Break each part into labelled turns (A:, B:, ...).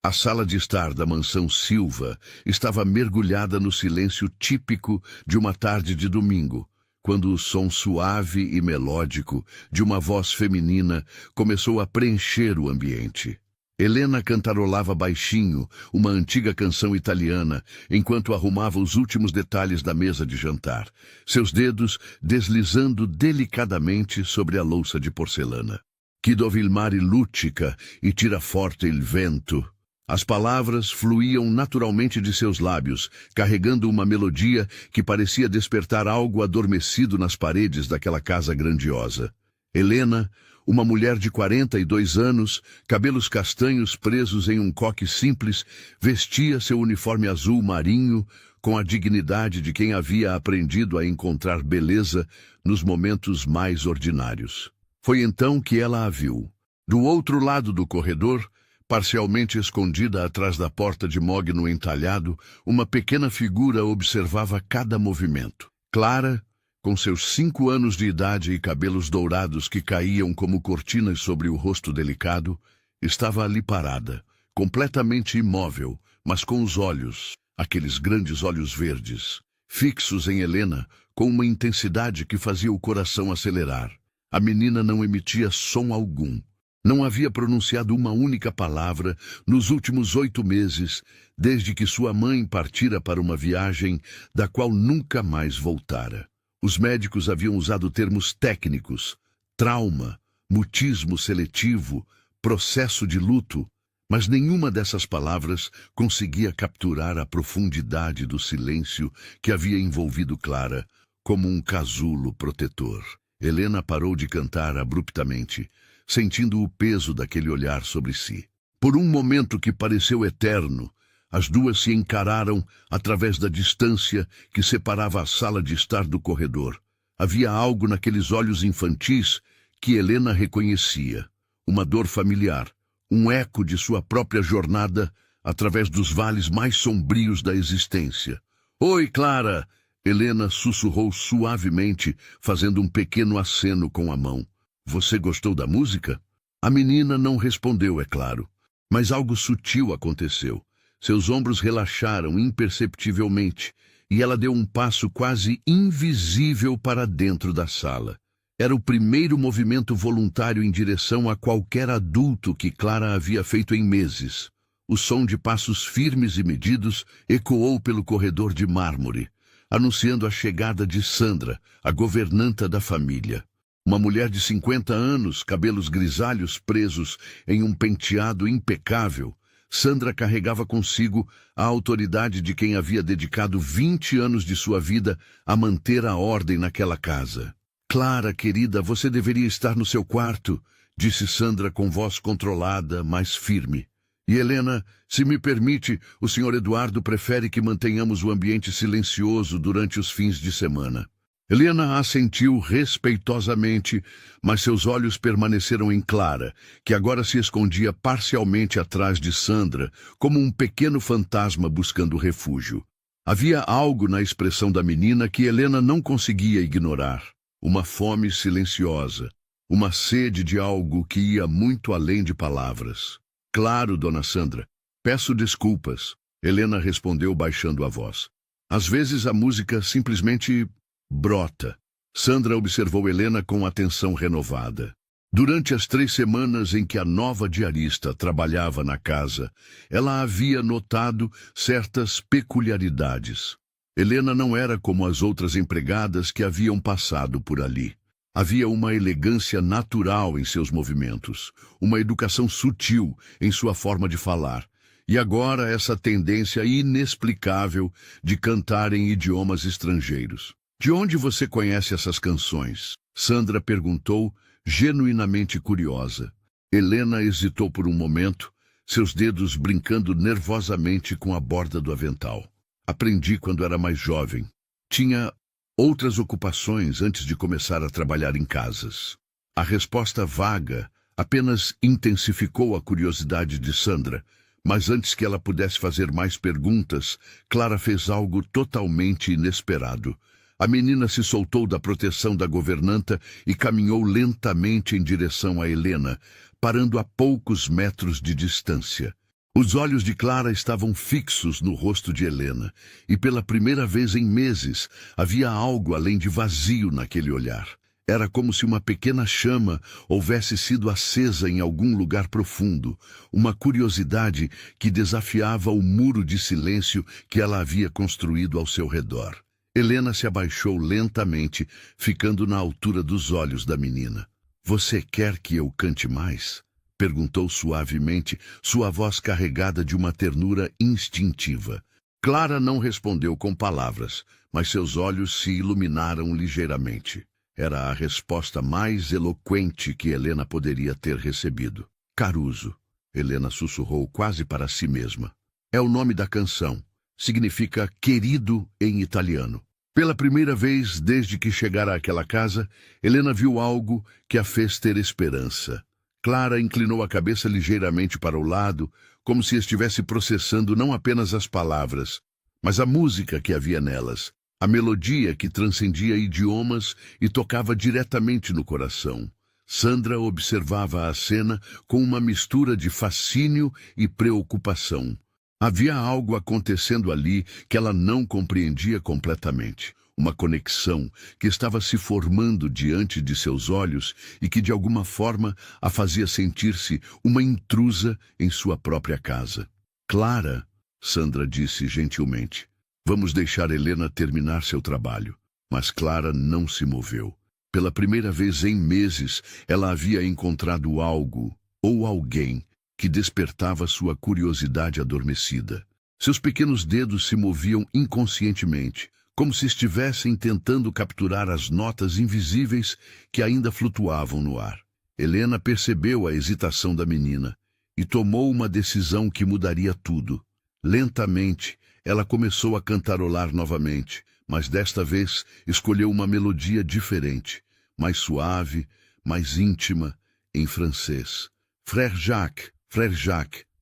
A: A sala de estar da mansão Silva estava mergulhada no silêncio típico de uma tarde de domingo, quando o som suave e melódico de uma voz feminina começou a preencher o ambiente. Helena cantarolava baixinho uma antiga canção italiana enquanto arrumava os últimos detalhes da mesa de jantar, seus dedos deslizando delicadamente sobre a louça de porcelana. Chi dove il mare luccica e tira forte il vento. As palavras fluíam naturalmente de seus lábios, carregando uma melodia que parecia despertar algo adormecido nas paredes daquela casa grandiosa. Helena, uma mulher de 42 anos, cabelos castanhos presos em um coque simples, vestia seu uniforme azul marinho com a dignidade de quem havia aprendido a encontrar beleza nos momentos mais ordinários. Foi então que ela a viu. Do outro lado do corredor, parcialmente escondida atrás da porta de mogno entalhado, uma pequena figura observava cada movimento. Clara, com seus 5 anos de idade e cabelos dourados que caíam como cortinas sobre o rosto delicado, estava ali parada, completamente imóvel, mas com os olhos, aqueles grandes olhos verdes, fixos em Helena, com uma intensidade que fazia o coração acelerar. A menina não emitia som algum. Não havia pronunciado uma única palavra nos últimos 8 meses, desde que sua mãe partira para uma viagem da qual nunca mais voltara. Os médicos haviam usado termos técnicos, trauma, mutismo seletivo, processo de luto, mas nenhuma dessas palavras conseguia capturar a profundidade do silêncio que havia envolvido Clara, como um casulo protetor. Helena parou de cantar abruptamente, sentindo o peso daquele olhar sobre si. Por um momento que pareceu eterno, as duas se encararam através da distância que separava a sala de estar do corredor. Havia algo naqueles olhos infantis que Helena reconhecia, uma dor familiar, um eco de sua própria jornada através dos vales mais sombrios da existência. "Oi, Clara!" Helena sussurrou suavemente, fazendo um pequeno aceno com a mão. "Você gostou da música?" A menina não respondeu, é claro, mas algo sutil aconteceu. Seus ombros relaxaram imperceptivelmente, e ela deu um passo quase invisível para dentro da sala. Era o primeiro movimento voluntário em direção a qualquer adulto que Clara havia feito em meses. O som de passos firmes e medidos ecoou pelo corredor de mármore, anunciando a chegada de Sandra, a governanta da família. Uma mulher de 50 anos, cabelos grisalhos presos em um penteado impecável, Sandra carregava consigo a autoridade de quem havia dedicado 20 anos de sua vida a manter a ordem naquela casa. "Clara, querida, você deveria estar no seu quarto", disse Sandra com voz controlada, mas firme. "E Helena, se me permite, o Sr. Eduardo prefere que mantenhamos o ambiente silencioso durante os fins de semana." Helena assentiu respeitosamente, mas seus olhos permaneceram em Clara, que agora se escondia parcialmente atrás de Sandra, como um pequeno fantasma buscando refúgio. Havia algo na expressão da menina que Helena não conseguia ignorar. Uma fome silenciosa, uma sede de algo que ia muito além de palavras. "Claro, dona Sandra. Peço desculpas", Helena respondeu baixando a voz. "Às vezes a música simplesmente brota." Sandra observou Helena com atenção renovada. Durante as 3 semanas em que a nova diarista trabalhava na casa, ela havia notado certas peculiaridades. Helena não era como as outras empregadas que haviam passado por ali. Havia uma elegância natural em seus movimentos, uma educação sutil em sua forma de falar, e agora essa tendência inexplicável de cantar em idiomas estrangeiros. "De onde você conhece essas canções?" Sandra perguntou, genuinamente curiosa. Helena hesitou por um momento, seus dedos brincando nervosamente com a borda do avental. "Aprendi quando era mais jovem. Tinha outras ocupações antes de começar a trabalhar em casas." A resposta vaga apenas intensificou a curiosidade de Sandra, mas antes que ela pudesse fazer mais perguntas, Clara fez algo totalmente inesperado. A menina se soltou da proteção da governanta e caminhou lentamente em direção a Helena, parando a poucos metros de distância. Os olhos de Clara estavam fixos no rosto de Helena, e pela primeira vez em meses havia algo além de vazio naquele olhar. Era como se uma pequena chama houvesse sido acesa em algum lugar profundo, uma curiosidade que desafiava o muro de silêncio que ela havia construído ao seu redor. Helena se abaixou lentamente, ficando na altura dos olhos da menina. "Você quer que eu cante mais?" perguntou suavemente, sua voz carregada de uma ternura instintiva. Clara não respondeu com palavras, mas seus olhos se iluminaram ligeiramente. Era a resposta mais eloquente que Helena poderia ter recebido. "Caruso", Helena sussurrou quase para si mesma. "É o nome da canção. Significa querido em italiano." Pela primeira vez desde que chegara àquela casa, Helena viu algo que a fez ter esperança. Clara inclinou a cabeça ligeiramente para o lado, como se estivesse processando não apenas as palavras, mas a música que havia nelas, a melodia que transcendia idiomas e tocava diretamente no coração. Sandra observava a cena com uma mistura de fascínio e preocupação. Havia algo acontecendo ali que ela não compreendia completamente. Uma conexão que estava se formando diante de seus olhos e que de alguma forma a fazia sentir-se uma intrusa em sua própria casa. "Clara", Sandra disse gentilmente, "vamos deixar Helena terminar seu trabalho." Mas Clara não se moveu. Pela primeira vez em meses, ela havia encontrado algo, ou alguém, que despertava sua curiosidade adormecida. Seus pequenos dedos se moviam inconscientemente, como se estivessem tentando capturar as notas invisíveis que ainda flutuavam no ar. Helena percebeu a hesitação da menina e tomou uma decisão que mudaria tudo. Lentamente, ela começou a cantarolar novamente, mas desta vez escolheu uma melodia diferente, mais suave, mais íntima, em francês. Frère Jacques,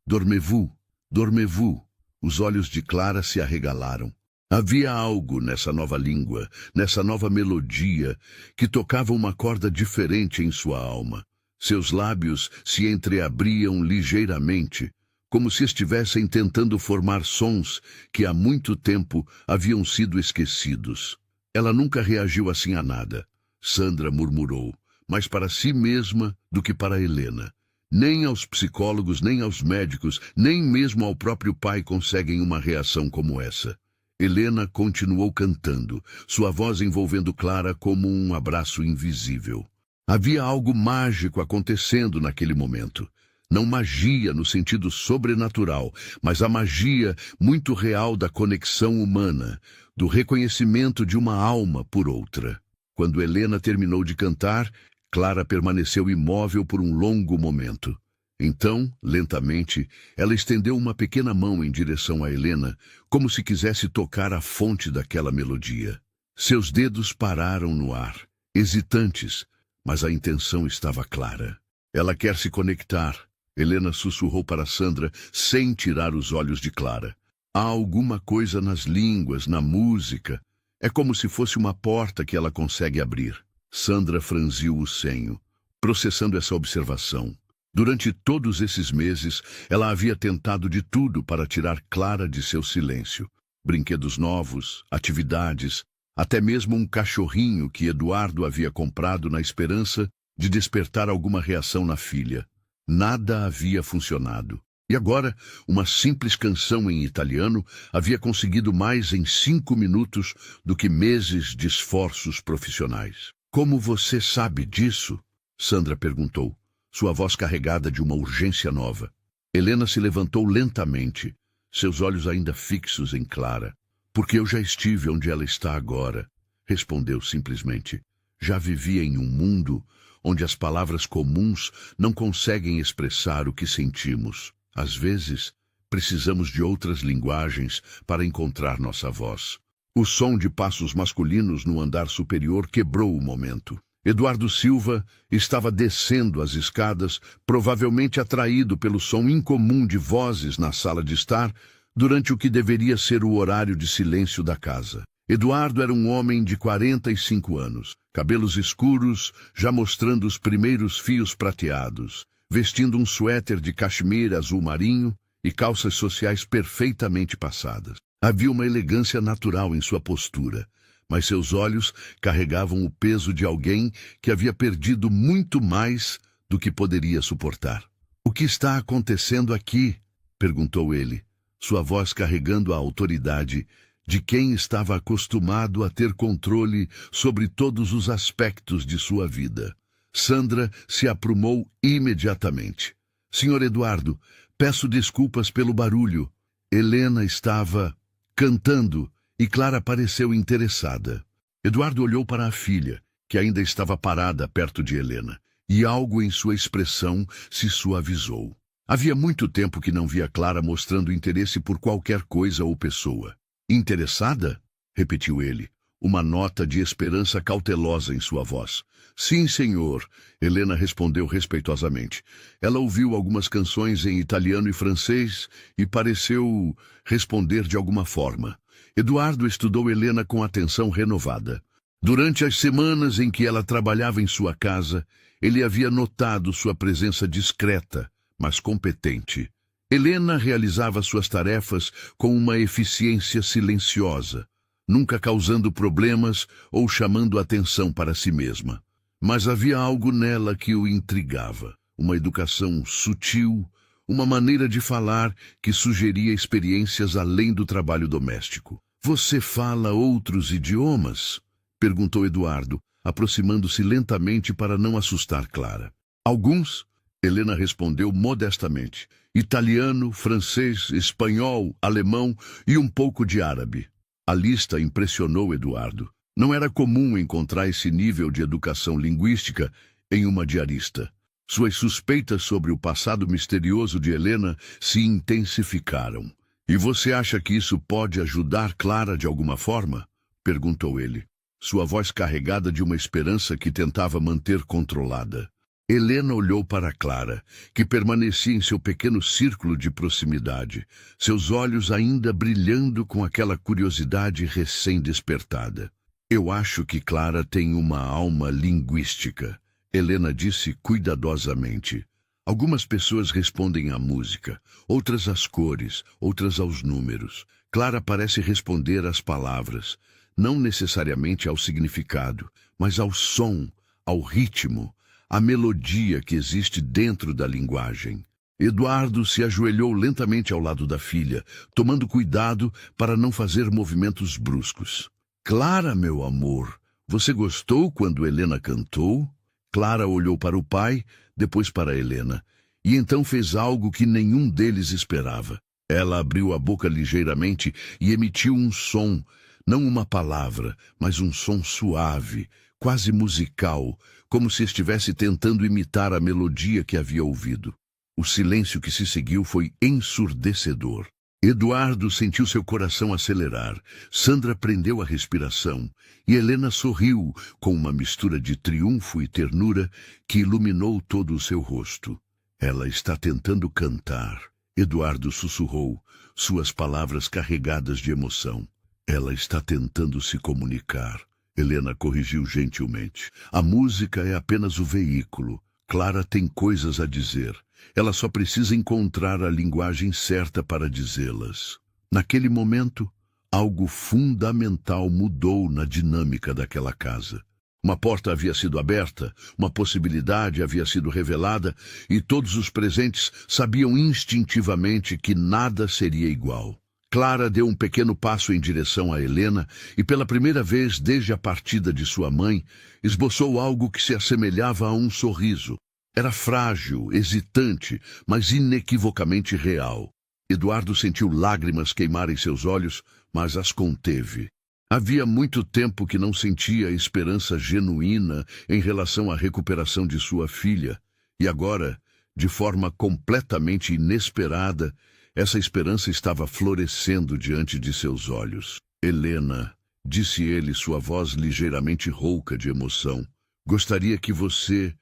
A: dormez-vous, dormez-vous." Os olhos de Clara se arregalaram. Havia algo nessa nova língua, nessa nova melodia, que tocava uma corda diferente em sua alma. Seus lábios se entreabriam ligeiramente, como se estivessem tentando formar sons que há muito tempo haviam sido esquecidos. Ela nunca reagiu assim a nada, Sandra murmurou, mais para si mesma do que para Helena. Nem aos psicólogos, nem aos médicos, nem mesmo ao próprio pai conseguem uma reação como essa. Helena continuou cantando, sua voz envolvendo Clara como um abraço invisível. Havia algo mágico acontecendo naquele momento. Não magia no sentido sobrenatural, mas a magia muito real da conexão humana, do reconhecimento de uma alma por outra. Quando Helena terminou de cantar, Clara permaneceu imóvel por um longo momento. Então, lentamente, ela estendeu uma pequena mão em direção a Helena, como se quisesse tocar a fonte daquela melodia. Seus dedos pararam no ar, hesitantes, mas a intenção estava clara. "Ela quer se conectar", Helena sussurrou para Sandra, sem tirar os olhos de Clara. "Há alguma coisa nas línguas, na música. É como se fosse uma porta que ela consegue abrir." Sandra franziu o senho, processando essa observação. Durante todos esses meses, ela havia tentado de tudo para tirar Clara de seu silêncio. Brinquedos novos, atividades, até mesmo um cachorrinho que Eduardo havia comprado na esperança de despertar alguma reação na filha. Nada havia funcionado. E agora, uma simples canção em italiano havia conseguido mais em 5 minutos do que meses de esforços profissionais. "Como você sabe disso?" Sandra perguntou, sua voz carregada de uma urgência nova. Helena se levantou lentamente, seus olhos ainda fixos em Clara. "Porque eu já estive onde ela está agora", respondeu simplesmente. "Já vivi em um mundo onde as palavras comuns não conseguem expressar o que sentimos. Às vezes, precisamos de outras linguagens para encontrar nossa voz." O som de passos masculinos no andar superior quebrou o momento. Eduardo Silva estava descendo as escadas, provavelmente atraído pelo som incomum de vozes na sala de estar, durante o que deveria ser o horário de silêncio da casa. Eduardo era um homem de 45 anos, cabelos escuros, já mostrando os primeiros fios prateados, vestindo um suéter de cachemira azul marinho e calças sociais perfeitamente passadas. Havia uma elegância natural em sua postura, mas seus olhos carregavam o peso de alguém que havia perdido muito mais do que poderia suportar. "O que está acontecendo aqui?" perguntou ele, sua voz carregando a autoridade de quem estava acostumado a ter controle sobre todos os aspectos de sua vida. Sandra se aprumou imediatamente. "Senhor Eduardo, peço desculpas pelo barulho." Helena estava cantando e Clara pareceu interessada. Eduardo olhou para a filha, que ainda estava parada perto de Helena, e algo em sua expressão se suavizou. Havia muito tempo que não via Clara mostrando interesse por qualquer coisa ou pessoa. "Interessada?" repetiu ele, uma nota de esperança cautelosa em sua voz. "Sim, senhor," Helena respondeu respeitosamente. Ela ouviu algumas canções em italiano e francês e pareceu responder de alguma forma. Eduardo estudou Helena com atenção renovada. Durante as semanas em que ela trabalhava em sua casa, ele havia notado sua presença discreta, mas competente. Helena realizava suas tarefas com uma eficiência silenciosa, nunca causando problemas ou chamando atenção para si mesma. Mas havia algo nela que o intrigava, uma educação sutil, uma maneira de falar que sugeria experiências além do trabalho doméstico. "Você fala outros idiomas?" perguntou Eduardo, aproximando-se lentamente para não assustar Clara. "Alguns?" Helena respondeu modestamente. "Italiano, francês, espanhol, alemão e um pouco de árabe." A lista impressionou Eduardo. Não era comum encontrar esse nível de educação linguística em uma diarista. Suas suspeitas sobre o passado misterioso de Helena se intensificaram. "E você acha que isso pode ajudar Clara de alguma forma?" perguntou ele, sua voz carregada de uma esperança que tentava manter controlada. Helena olhou para Clara, que permanecia em seu pequeno círculo de proximidade, seus olhos ainda brilhando com aquela curiosidade recém-despertada. "Eu acho que Clara tem uma alma linguística," Helena disse cuidadosamente. "Algumas pessoas respondem à música, outras às cores, outras aos números. Clara parece responder às palavras, não necessariamente ao significado, mas ao som, ao ritmo, à melodia que existe dentro da linguagem." Eduardo se ajoelhou lentamente ao lado da filha, tomando cuidado para não fazer movimentos bruscos. "Clara, meu amor, você gostou quando Helena cantou?" Clara olhou para o pai, depois para Helena, e então fez algo que nenhum deles esperava. Ela abriu a boca ligeiramente e emitiu um som, não uma palavra, mas um som suave, quase musical, como se estivesse tentando imitar a melodia que havia ouvido. O silêncio que se seguiu foi ensurdecedor. Eduardo sentiu seu coração acelerar, Sandra prendeu a respiração e Helena sorriu com uma mistura de triunfo e ternura que iluminou todo o seu rosto. "Ela está tentando cantar," Eduardo sussurrou, suas palavras carregadas de emoção. "Ela está tentando se comunicar," Helena corrigiu gentilmente. "A música é apenas o veículo. Clara tem coisas a dizer. Ela só precisa encontrar a linguagem certa para dizê-las." Naquele momento, algo fundamental mudou na dinâmica daquela casa. Uma porta havia sido aberta, uma possibilidade havia sido revelada, e todos os presentes sabiam instintivamente que nada seria igual. Clara deu um pequeno passo em direção a Helena e, pela primeira vez desde a partida de sua mãe, esboçou algo que se assemelhava a um sorriso. Era frágil, hesitante, mas inequivocamente real. Eduardo sentiu lágrimas queimarem seus olhos, mas as conteve. Havia muito tempo que não sentia esperança genuína em relação à recuperação de sua filha, e agora, de forma completamente inesperada, essa esperança estava florescendo diante de seus olhos. "Helena", disse ele, sua voz ligeiramente rouca de emoção, "gostaria que você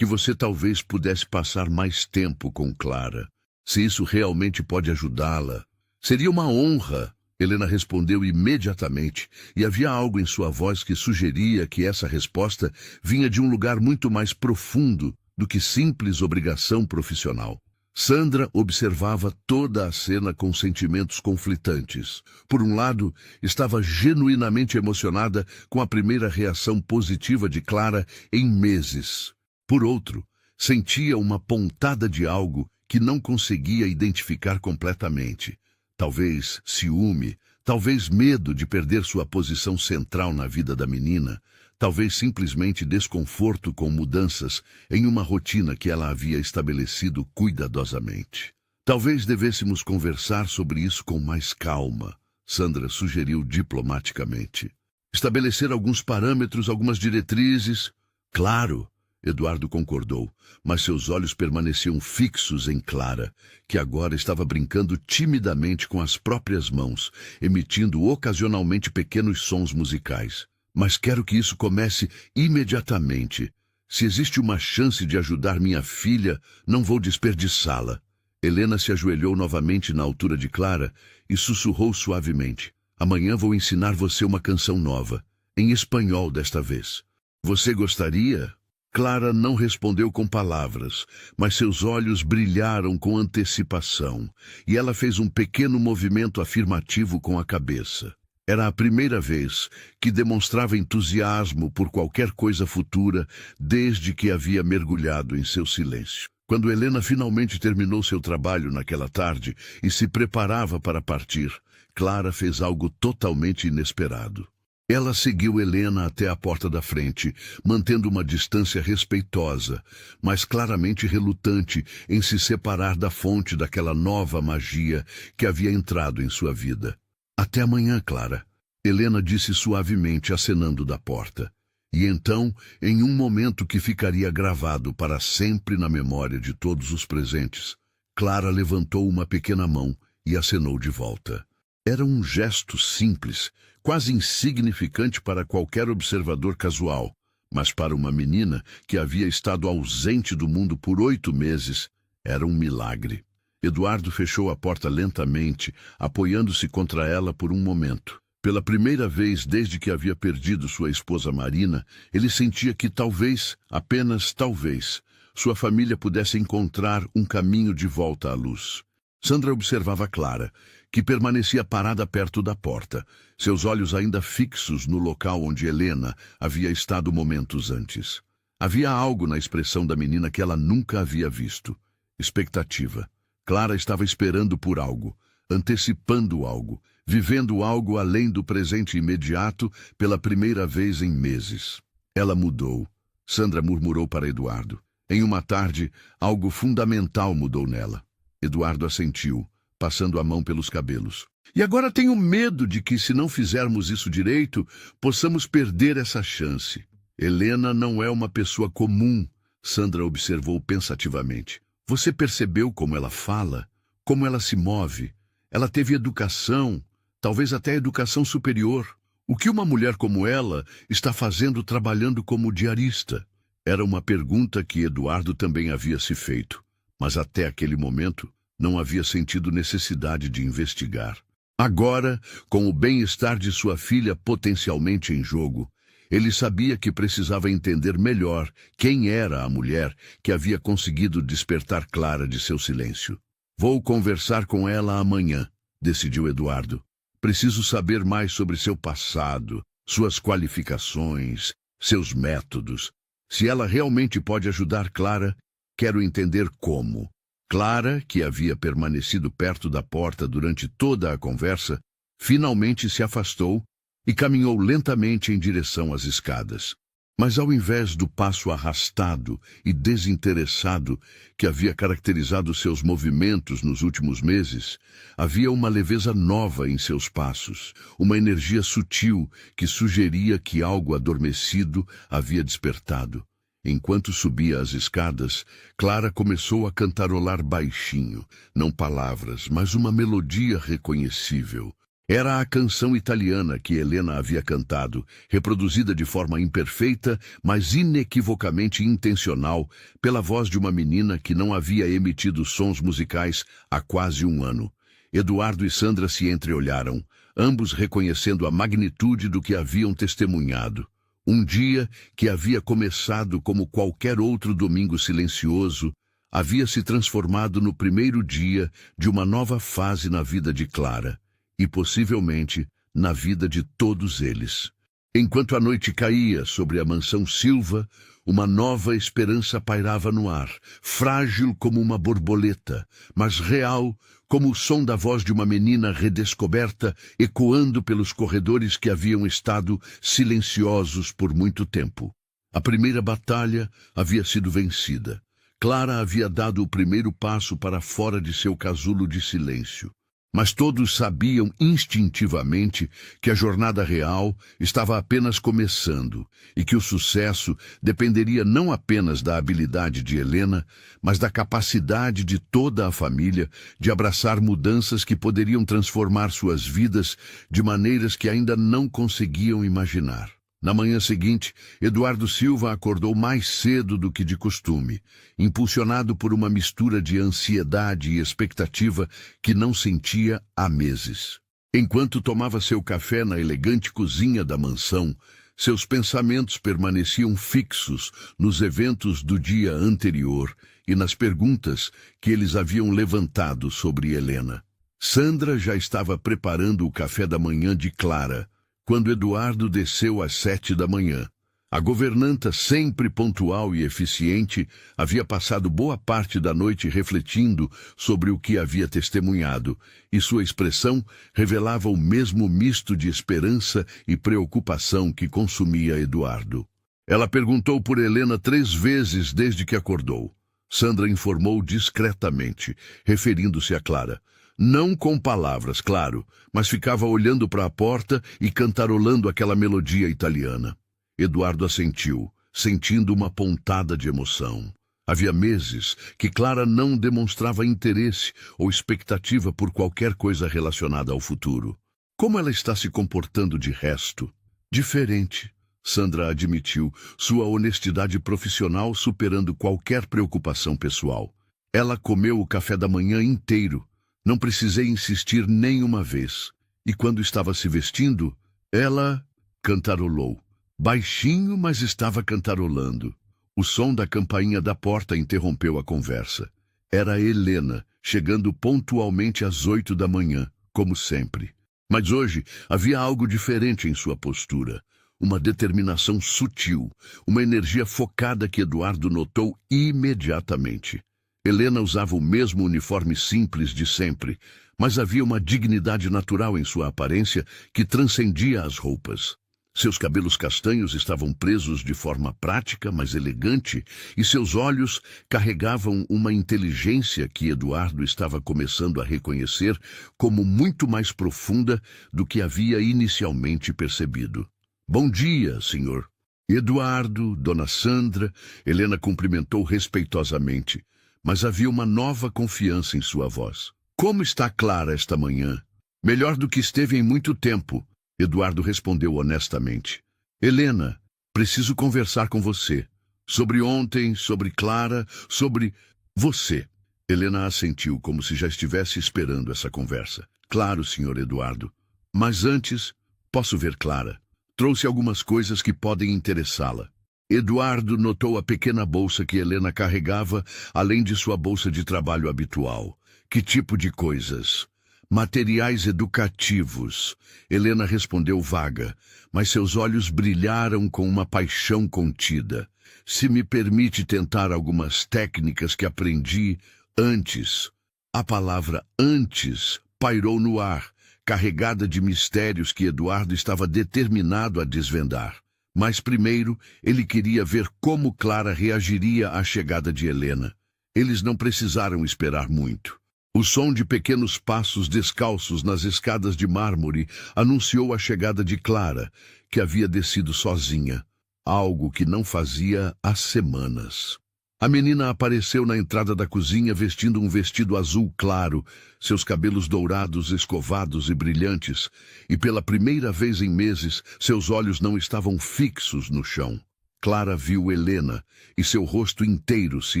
A: talvez pudesse passar mais tempo com Clara. Se isso realmente pode ajudá-la, seria uma honra." Helena respondeu imediatamente, e havia algo em sua voz que sugeria que essa resposta vinha de um lugar muito mais profundo do que simples obrigação profissional. Sandra observava toda a cena com sentimentos conflitantes. Por um lado, estava genuinamente emocionada com a primeira reação positiva de Clara em meses. Por outro, sentia uma pontada de algo que não conseguia identificar completamente. Talvez ciúme, talvez medo de perder sua posição central na vida da menina, talvez simplesmente desconforto com mudanças em uma rotina que ela havia estabelecido cuidadosamente. Talvez devêssemos conversar sobre isso com mais calma, Sandra sugeriu diplomaticamente. Estabelecer alguns parâmetros, algumas diretrizes. Claro, Eduardo concordou, mas seus olhos permaneciam fixos em Clara, que agora estava brincando timidamente com as próprias mãos, emitindo ocasionalmente pequenos sons musicais. Mas quero que isso comece imediatamente. Se existe uma chance de ajudar minha filha, não vou desperdiçá-la. Helena se ajoelhou novamente na altura de Clara e sussurrou suavemente. Amanhã vou ensinar você uma canção nova, em espanhol desta vez. Você gostaria? Clara não respondeu com palavras, mas seus olhos brilharam com antecipação, e ela fez um pequeno movimento afirmativo com a cabeça. Era a primeira vez que demonstrava entusiasmo por qualquer coisa futura desde que havia mergulhado em seu silêncio. Quando Helena finalmente terminou seu trabalho naquela tarde e se preparava para partir, Clara fez algo totalmente inesperado. Ela seguiu Helena até a porta da frente, mantendo uma distância respeitosa, mas claramente relutante em se separar da fonte daquela nova magia que havia entrado em sua vida. Até amanhã, Clara, Helena disse suavemente, acenando da porta. E então, em um momento que ficaria gravado para sempre na memória de todos os presentes, Clara levantou uma pequena mão e acenou de volta. Era um gesto simples, quase insignificante para qualquer observador casual, mas para uma menina que havia estado ausente do mundo por 8 meses, era um milagre. Eduardo fechou a porta lentamente, apoiando-se contra ela por um momento. Pela primeira vez desde que havia perdido sua esposa Marina, ele sentia que talvez, apenas talvez, sua família pudesse encontrar um caminho de volta à luz. Sandra observava Clara, que permanecia parada perto da porta, seus olhos ainda fixos no local onde Helena havia estado momentos antes. Havia algo na expressão da menina que ela nunca havia visto. Expectativa. Clara estava esperando por algo, antecipando algo, vivendo algo além do presente imediato pela primeira vez em meses. Ela mudou. Sandra murmurou para Eduardo. Em uma tarde, algo fundamental mudou nela. Eduardo assentiu, passando a mão pelos cabelos. E agora tenho medo de que, se não fizermos isso direito, possamos perder essa chance. Helena não é uma pessoa comum, Sandra observou pensativamente. Você percebeu como ela fala? Como ela se move? Ela teve educação, talvez até educação superior. O que uma mulher como ela está fazendo trabalhando como diarista? Era uma pergunta que Eduardo também havia se feito, mas até aquele momento não havia sentido necessidade de investigar. Agora, com o bem-estar de sua filha potencialmente em jogo, ele sabia que precisava entender melhor quem era a mulher que havia conseguido despertar Clara de seu silêncio. Vou conversar com ela amanhã, decidiu Eduardo. Preciso saber mais sobre seu passado, suas qualificações, seus métodos. Se ela realmente pode ajudar Clara, quero entender como. Clara, que havia permanecido perto da porta durante toda a conversa, finalmente se afastou e caminhou lentamente em direção às escadas. Mas ao invés do passo arrastado e desinteressado que havia caracterizado seus movimentos nos últimos meses, havia uma leveza nova em seus passos, uma energia sutil que sugeria que algo adormecido havia despertado. Enquanto subia as escadas, Clara começou a cantarolar baixinho, não palavras, mas uma melodia reconhecível. Era a canção italiana que Helena havia cantado, reproduzida de forma imperfeita, mas inequivocamente intencional, pela voz de uma menina que não havia emitido sons musicais há quase 1 ano. Eduardo e Sandra se entreolharam, ambos reconhecendo a magnitude do que haviam testemunhado. Um dia que havia começado como qualquer outro domingo silencioso, havia se transformado no primeiro dia de uma nova fase na vida de Clara e, possivelmente, na vida de todos eles. Enquanto a noite caía sobre a mansão Silva, uma nova esperança pairava no ar, frágil como uma borboleta, mas real como o som da voz de uma menina redescoberta ecoando pelos corredores que haviam estado silenciosos por muito tempo. A primeira batalha havia sido vencida. Clara havia dado o primeiro passo para fora de seu casulo de silêncio. Mas todos sabiam instintivamente que a jornada real estava apenas começando e que o sucesso dependeria não apenas da habilidade de Helena, mas da capacidade de toda a família de abraçar mudanças que poderiam transformar suas vidas de maneiras que ainda não conseguiam imaginar. Na manhã seguinte, Eduardo Silva acordou mais cedo do que de costume, impulsionado por uma mistura de ansiedade e expectativa que não sentia há meses. Enquanto tomava seu café na elegante cozinha da mansão, seus pensamentos permaneciam fixos nos eventos do dia anterior e nas perguntas que eles haviam levantado sobre Helena. Sandra já estava preparando o café da manhã de Clara, quando Eduardo desceu às 7 da manhã. A governanta, sempre pontual e eficiente, havia passado boa parte da noite refletindo sobre o que havia testemunhado, e sua expressão revelava o mesmo misto de esperança e preocupação que consumia Eduardo. Ela perguntou por Helena 3 vezes desde que acordou. Sandra informou discretamente, referindo-se a Clara. Não com palavras, claro, mas ficava olhando para a porta e cantarolando aquela melodia italiana. Eduardo assentiu, sentindo uma pontada de emoção. Havia meses que Clara não demonstrava interesse ou expectativa por qualquer coisa relacionada ao futuro. Como ela está se comportando de resto? Diferente, Sandra admitiu, sua honestidade profissional superando qualquer preocupação pessoal. Ela comeu o café da manhã inteiro. Não precisei insistir nenhuma vez. E quando estava se vestindo, ela cantarolou. Baixinho, mas estava cantarolando. O som da campainha da porta interrompeu a conversa. Era Helena, chegando pontualmente às 8 da manhã, como sempre. Mas hoje havia algo diferente em sua postura. Uma determinação sutil, uma energia focada que Eduardo notou imediatamente. Helena usava o mesmo uniforme simples de sempre, mas havia uma dignidade natural em sua aparência que transcendia as roupas. Seus cabelos castanhos estavam presos de forma prática, mas elegante, e seus olhos carregavam uma inteligência que Eduardo estava começando a reconhecer como muito mais profunda do que havia inicialmente percebido. Bom dia, senhor. Eduardo, dona Sandra, Helena cumprimentou respeitosamente. Mas havia uma nova confiança em sua voz. Como está Clara esta manhã? Melhor do que esteve em muito tempo, Eduardo respondeu honestamente. Helena, preciso conversar com você. Sobre ontem, sobre Clara, sobre você. Helena assentiu como se já estivesse esperando essa conversa. Claro, senhor Eduardo. Mas antes, posso ver Clara. Trouxe algumas coisas que podem interessá-la. Eduardo notou a pequena bolsa que Helena carregava, além de sua bolsa de trabalho habitual. Que tipo de coisas? Materiais educativos. Helena respondeu vaga, mas seus olhos brilharam com uma paixão contida. Se me permite tentar algumas técnicas que aprendi antes. A palavra antes pairou no ar, carregada de mistérios que Eduardo estava determinado a desvendar. Mas primeiro, ele queria ver como Clara reagiria à chegada de Helena. Eles não precisaram esperar muito. O som de pequenos passos descalços nas escadas de mármore anunciou a chegada de Clara, que havia descido sozinha, algo que não fazia há semanas. A menina apareceu na entrada da cozinha vestindo um vestido azul claro, seus cabelos dourados, escovados e brilhantes, e pela primeira vez em meses, seus olhos não estavam fixos no chão. Clara viu Helena, e seu rosto inteiro se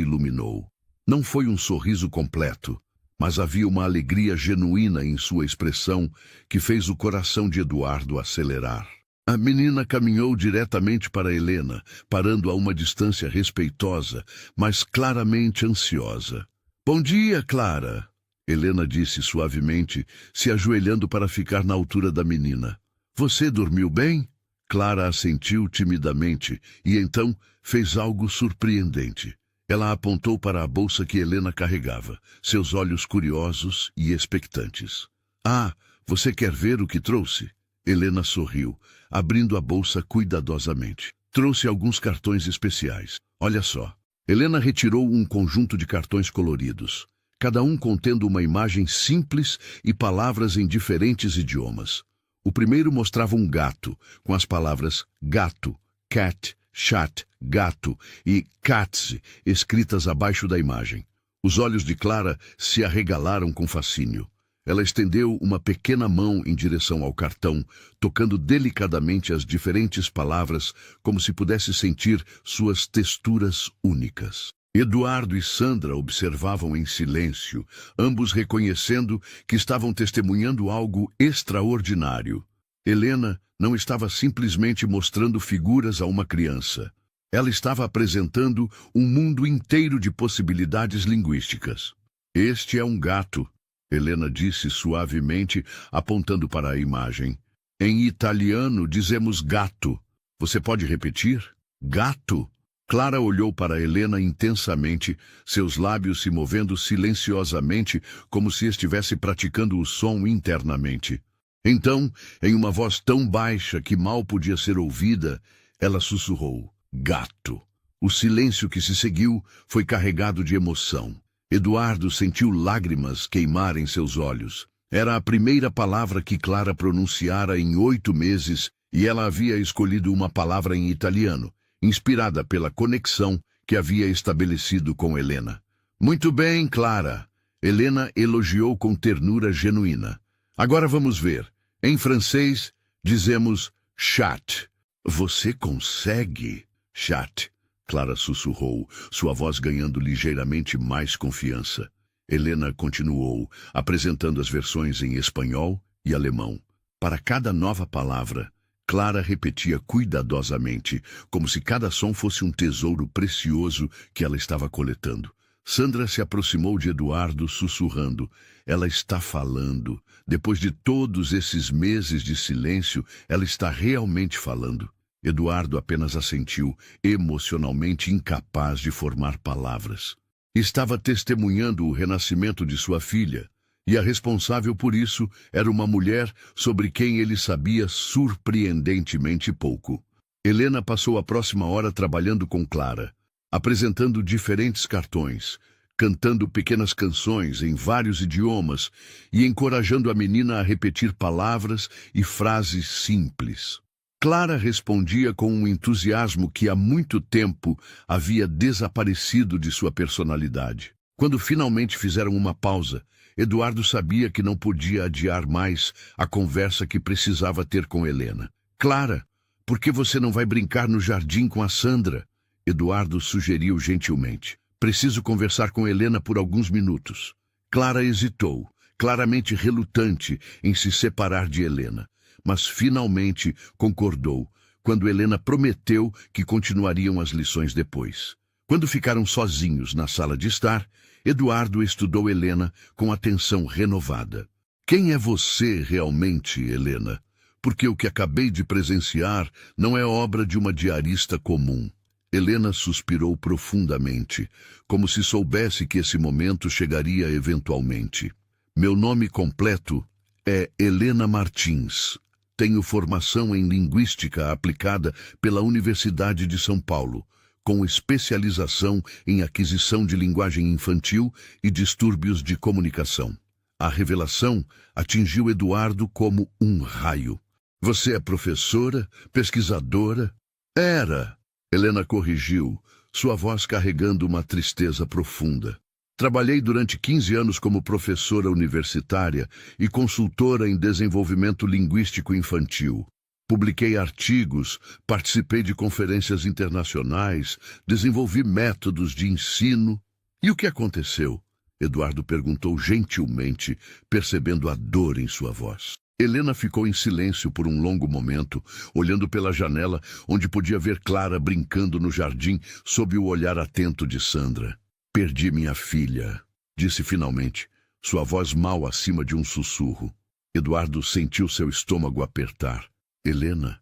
A: iluminou. Não foi um sorriso completo, mas havia uma alegria genuína em sua expressão que fez o coração de Eduardo acelerar. A menina caminhou diretamente para Helena, parando a uma distância respeitosa, mas claramente ansiosa. Bom dia, Clara, Helena disse suavemente, se ajoelhando para ficar na altura da menina. Você dormiu bem? Clara assentiu timidamente e então fez algo surpreendente. Ela apontou para a bolsa que Helena carregava, seus olhos curiosos e expectantes. Ah, você quer ver o que trouxe? Helena sorriu, abrindo a bolsa cuidadosamente. Trouxe alguns cartões especiais. Olha só. Helena retirou um conjunto de cartões coloridos, cada um contendo uma imagem simples e palavras em diferentes idiomas. O primeiro mostrava um gato, com as palavras gato, cat, chat, gato e cats escritas abaixo da imagem. Os olhos de Clara se arregalaram com fascínio. Ela estendeu uma pequena mão em direção ao cartão, tocando delicadamente as diferentes palavras, como se pudesse sentir suas texturas únicas. Eduardo e Sandra observavam em silêncio, ambos reconhecendo que estavam testemunhando algo extraordinário. Helena não estava simplesmente mostrando figuras a uma criança. Ela estava apresentando um mundo inteiro de possibilidades linguísticas. Este é um gato, Helena disse suavemente, apontando para a imagem. Em italiano dizemos gato. Você pode repetir? Gato? Clara olhou para Helena intensamente, seus lábios se movendo silenciosamente, como se estivesse praticando o som internamente. Então, em uma voz tão baixa que mal podia ser ouvida, ela sussurrou: gato. O silêncio que se seguiu foi carregado de emoção. Eduardo sentiu lágrimas queimar em seus olhos. Era a primeira palavra que Clara pronunciara em 8 meses e ela havia escolhido uma palavra em italiano, inspirada pela conexão que havia estabelecido com Helena. Muito bem, Clara. Helena elogiou com ternura genuína. Agora vamos ver. Em francês, dizemos chat. Você consegue? Chat. Clara sussurrou, sua voz ganhando ligeiramente mais confiança. Helena continuou, apresentando as versões em espanhol e alemão. Para cada nova palavra, Clara repetia cuidadosamente, como se cada som fosse um tesouro precioso que ela estava coletando. Sandra se aproximou de Eduardo, sussurrando. Ela está falando. Depois de todos esses meses de silêncio, ela está realmente falando. Eduardo apenas assentiu, emocionalmente incapaz de formar palavras. Estava testemunhando o renascimento de sua filha, e a responsável por isso era uma mulher sobre quem ele sabia surpreendentemente pouco. Helena passou a próxima hora trabalhando com Clara, apresentando diferentes cartões, cantando pequenas canções em vários idiomas e encorajando a menina a repetir palavras e frases simples. Clara respondia com um entusiasmo que há muito tempo havia desaparecido de sua personalidade. Quando finalmente fizeram uma pausa, Eduardo sabia que não podia adiar mais a conversa que precisava ter com Helena. Clara, por que você não vai brincar no jardim com a Sandra? Eduardo sugeriu gentilmente. Preciso conversar com Helena por alguns minutos. Clara hesitou, claramente relutante em se separar de Helena. Mas finalmente concordou, quando Helena prometeu que continuariam as lições depois. Quando ficaram sozinhos na sala de estar, Eduardo estudou Helena com atenção renovada. Quem é você realmente, Helena? Porque o que acabei de presenciar não é obra de uma diarista comum. Helena suspirou profundamente, como se soubesse que esse momento chegaria eventualmente. Meu nome completo é Helena Martins. Tenho formação em Linguística aplicada pela Universidade de São Paulo, com especialização em aquisição de linguagem infantil e distúrbios de comunicação. A revelação atingiu Eduardo como um raio. Você é professora, pesquisadora? Era. Helena corrigiu, sua voz carregando uma tristeza profunda. Trabalhei durante 15 anos como professora universitária e consultora em desenvolvimento linguístico infantil. Publiquei artigos, participei de conferências internacionais, desenvolvi métodos de ensino. E o que aconteceu? Eduardo perguntou gentilmente, percebendo a dor em sua voz. Helena ficou em silêncio por um longo momento, olhando pela janela, onde podia ver Clara brincando no jardim, sob o olhar atento de Sandra. Perdi minha filha, disse finalmente, sua voz mal acima de um sussurro. Eduardo sentiu seu estômago apertar. Helena,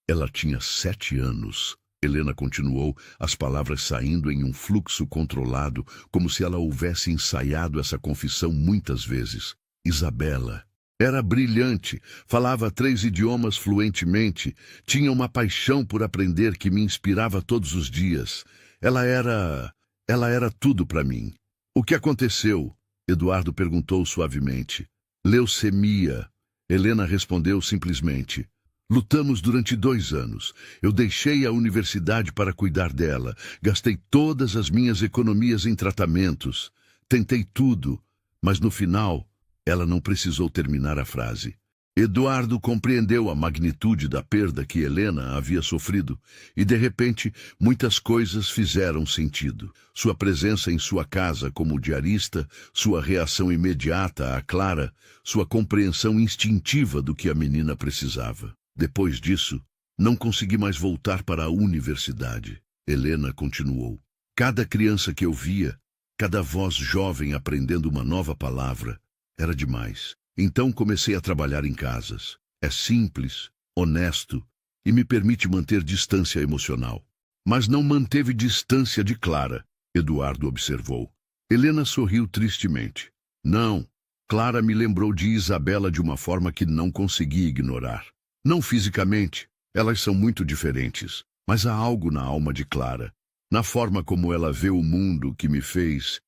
A: Ela tinha 7 anos. Helena continuou, as palavras saindo em um fluxo controlado, como se ela houvesse ensaiado essa confissão muitas vezes. Isabela. Era brilhante, falava 3 idiomas fluentemente, tinha uma paixão por aprender que me inspirava todos os dias. Ela era tudo para mim. O que aconteceu? Eduardo perguntou suavemente. Leucemia. Helena respondeu simplesmente. Lutamos durante 2 anos. Eu deixei a universidade para cuidar dela. Gastei todas as minhas economias em tratamentos. Tentei tudo, mas no final, ela não precisou terminar a frase. Eduardo compreendeu a magnitude da perda que Helena havia sofrido e, de repente, muitas coisas fizeram sentido. Sua presença em sua casa como diarista, sua reação imediata à Clara, sua compreensão instintiva do que a menina precisava. Depois disso, não consegui mais voltar para a universidade. Helena continuou. Cada criança que eu via, cada voz jovem aprendendo uma nova palavra, era demais. Então comecei a trabalhar em casas. É simples, honesto e me permite manter distância emocional. Mas não manteve distância de Clara, Eduardo observou. Helena sorriu tristemente. Não, Clara me lembrou de Isabela de uma forma que não consegui ignorar. Não fisicamente, elas são muito diferentes, mas há algo na alma de Clara, na forma como ela vê o mundo que me fez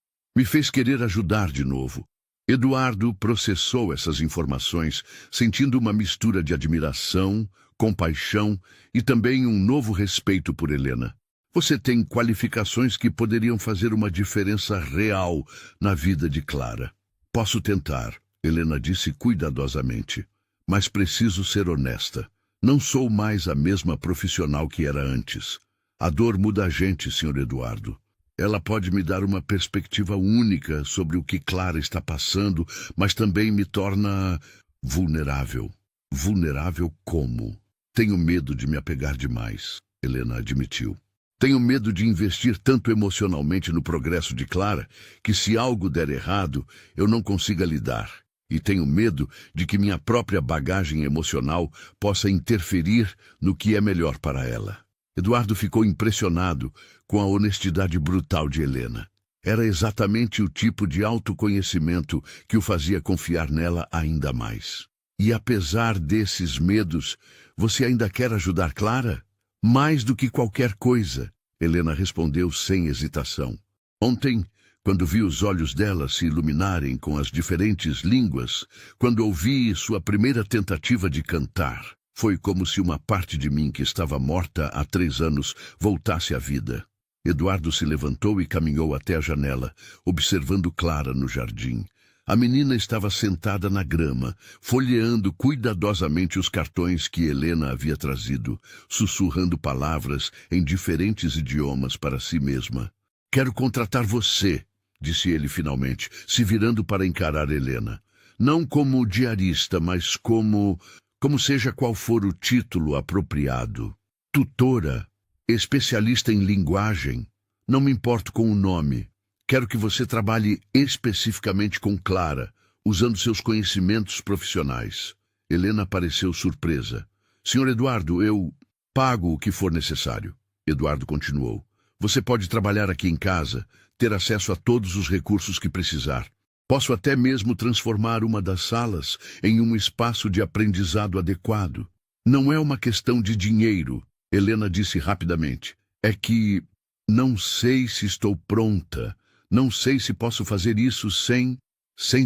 A: querer ajudar de novo. Eduardo processou essas informações, sentindo uma mistura de admiração, compaixão e também um novo respeito por Helena. Você tem qualificações que poderiam fazer uma diferença real na vida de Clara. Posso tentar, Helena disse cuidadosamente, mas preciso ser honesta. Não sou mais a mesma profissional que era antes. A dor muda a gente, Sr. Eduardo. Ela pode me dar uma perspectiva única sobre o que Clara está passando, mas também me torna vulnerável. Vulnerável como? Tenho medo de me apegar demais, Helena admitiu. Tenho medo de investir tanto emocionalmente no progresso de Clara que, se algo der errado, eu não consiga lidar. E tenho medo de que minha própria bagagem emocional possa interferir no que é melhor para ela. Eduardo ficou impressionado com a honestidade brutal de Helena. Era exatamente o tipo de autoconhecimento que o fazia confiar nela ainda mais. E apesar desses medos, você ainda quer ajudar Clara? Mais do que qualquer coisa, Helena respondeu sem hesitação. Ontem, quando vi os olhos dela se iluminarem com as diferentes línguas, quando ouvi sua primeira tentativa de cantar, foi como se uma parte de mim que estava morta há 3 anos voltasse à vida. Eduardo se levantou e caminhou até a janela, observando Clara no jardim. A menina estava sentada na grama, folheando cuidadosamente os cartões que Helena havia trazido, sussurrando palavras em diferentes idiomas para si mesma. Quero contratar você, disse ele finalmente, se virando para encarar Helena. Não como diarista, mas como seja qual for o título apropriado. Tutora, especialista em linguagem, não me importo com o nome. Quero que você trabalhe especificamente com Clara, usando seus conhecimentos profissionais. Helena pareceu surpresa. Senhor Eduardo, eu pago o que for necessário. Eduardo continuou. Você pode trabalhar aqui em casa, ter acesso a todos os recursos que precisar. Posso até mesmo transformar uma das salas em um espaço de aprendizado adequado. Não é uma questão de dinheiro, Helena disse rapidamente. É que não sei se estou pronta. Não sei se posso fazer isso sem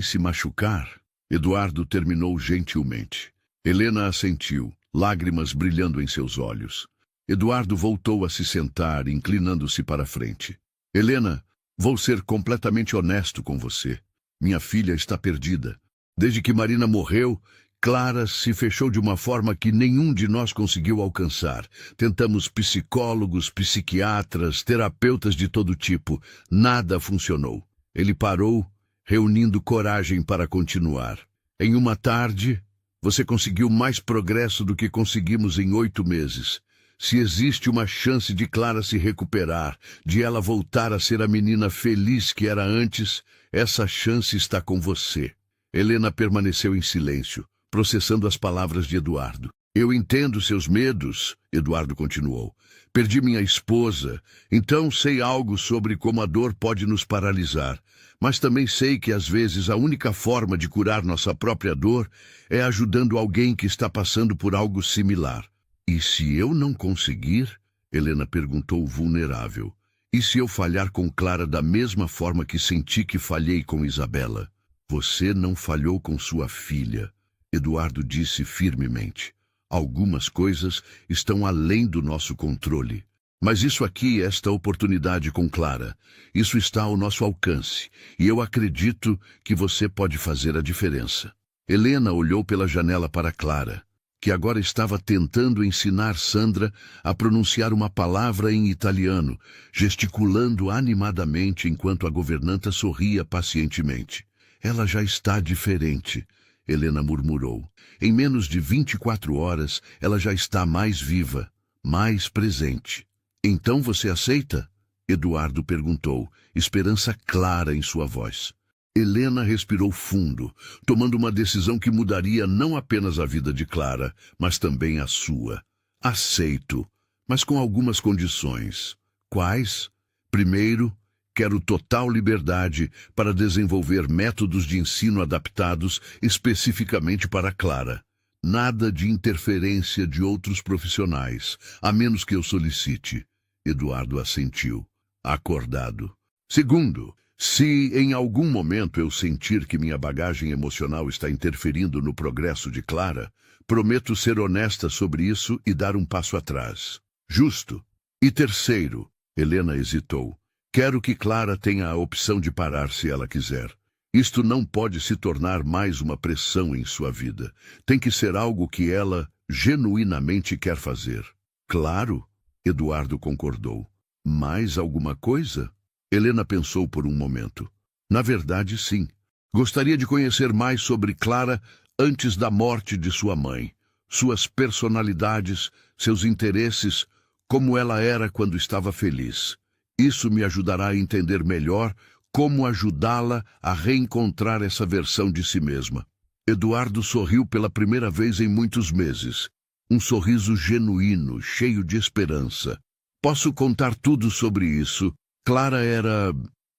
A: se machucar. Eduardo terminou gentilmente. Helena assentiu, lágrimas brilhando em seus olhos. Eduardo voltou a se sentar, inclinando-se para a frente. Helena, vou ser completamente honesto com você. Minha filha está perdida. Desde que Marina morreu, Clara se fechou de uma forma que nenhum de nós conseguiu alcançar. Tentamos psicólogos, psiquiatras, terapeutas de todo tipo. Nada funcionou. Ele parou, reunindo coragem para continuar. Em uma tarde, Você conseguiu mais progresso do que conseguimos em 8 meses. Se existe uma chance de Clara se recuperar, de ela voltar a ser a menina feliz que era antes, essa chance está com você. Helena permaneceu em silêncio, processando as palavras de Eduardo. Eu entendo seus medos, Eduardo continuou. Perdi minha esposa, então sei algo sobre como a dor pode nos paralisar. Mas também sei que às vezes a única forma de curar nossa própria dor é ajudando alguém que está passando por algo similar. E se eu não conseguir? Helena perguntou vulnerável. E se eu falhar com Clara da mesma forma que senti que falhei com Isabela? Você não falhou com sua filha, Eduardo disse firmemente. Algumas coisas estão além do nosso controle. Mas isso aqui, esta oportunidade com Clara, isso está ao nosso alcance, e eu acredito que você pode fazer a diferença. Helena olhou pela janela para Clara, que agora estava tentando ensinar Sandra a pronunciar uma palavra em italiano, gesticulando animadamente enquanto a governanta sorria pacientemente. Ela já está diferente, Helena murmurou. Em menos de 24 horas, ela já está mais viva, mais presente. Então você aceita? Eduardo perguntou, esperança clara em sua voz. Helena respirou fundo, tomando uma decisão que mudaria não apenas a vida de Clara, mas também a sua. Aceito, mas com algumas condições. Quais? Primeiro, quero total liberdade para desenvolver métodos de ensino adaptados especificamente para Clara. Nada de interferência de outros profissionais, a menos que eu solicite. Eduardo assentiu, acordado. Segundo, se em algum momento eu sentir que minha bagagem emocional está interferindo no progresso de Clara, prometo ser honesta sobre isso e dar um passo atrás. Justo. E terceiro, Helena hesitou. Quero que Clara tenha a opção de parar se ela quiser. Isto não pode se tornar mais uma pressão em sua vida. Tem que ser algo que ela genuinamente quer fazer. Claro, Eduardo concordou. Mais alguma coisa? Helena pensou por um momento. Na verdade, sim. Gostaria de conhecer mais sobre Clara antes da morte de sua mãe. Suas personalidades, seus interesses, como ela era quando estava feliz. Isso me ajudará a entender melhor como ajudá-la a reencontrar essa versão de si mesma. Eduardo sorriu pela primeira vez em muitos meses. Um sorriso genuíno, cheio de esperança. Posso contar tudo sobre isso. Clara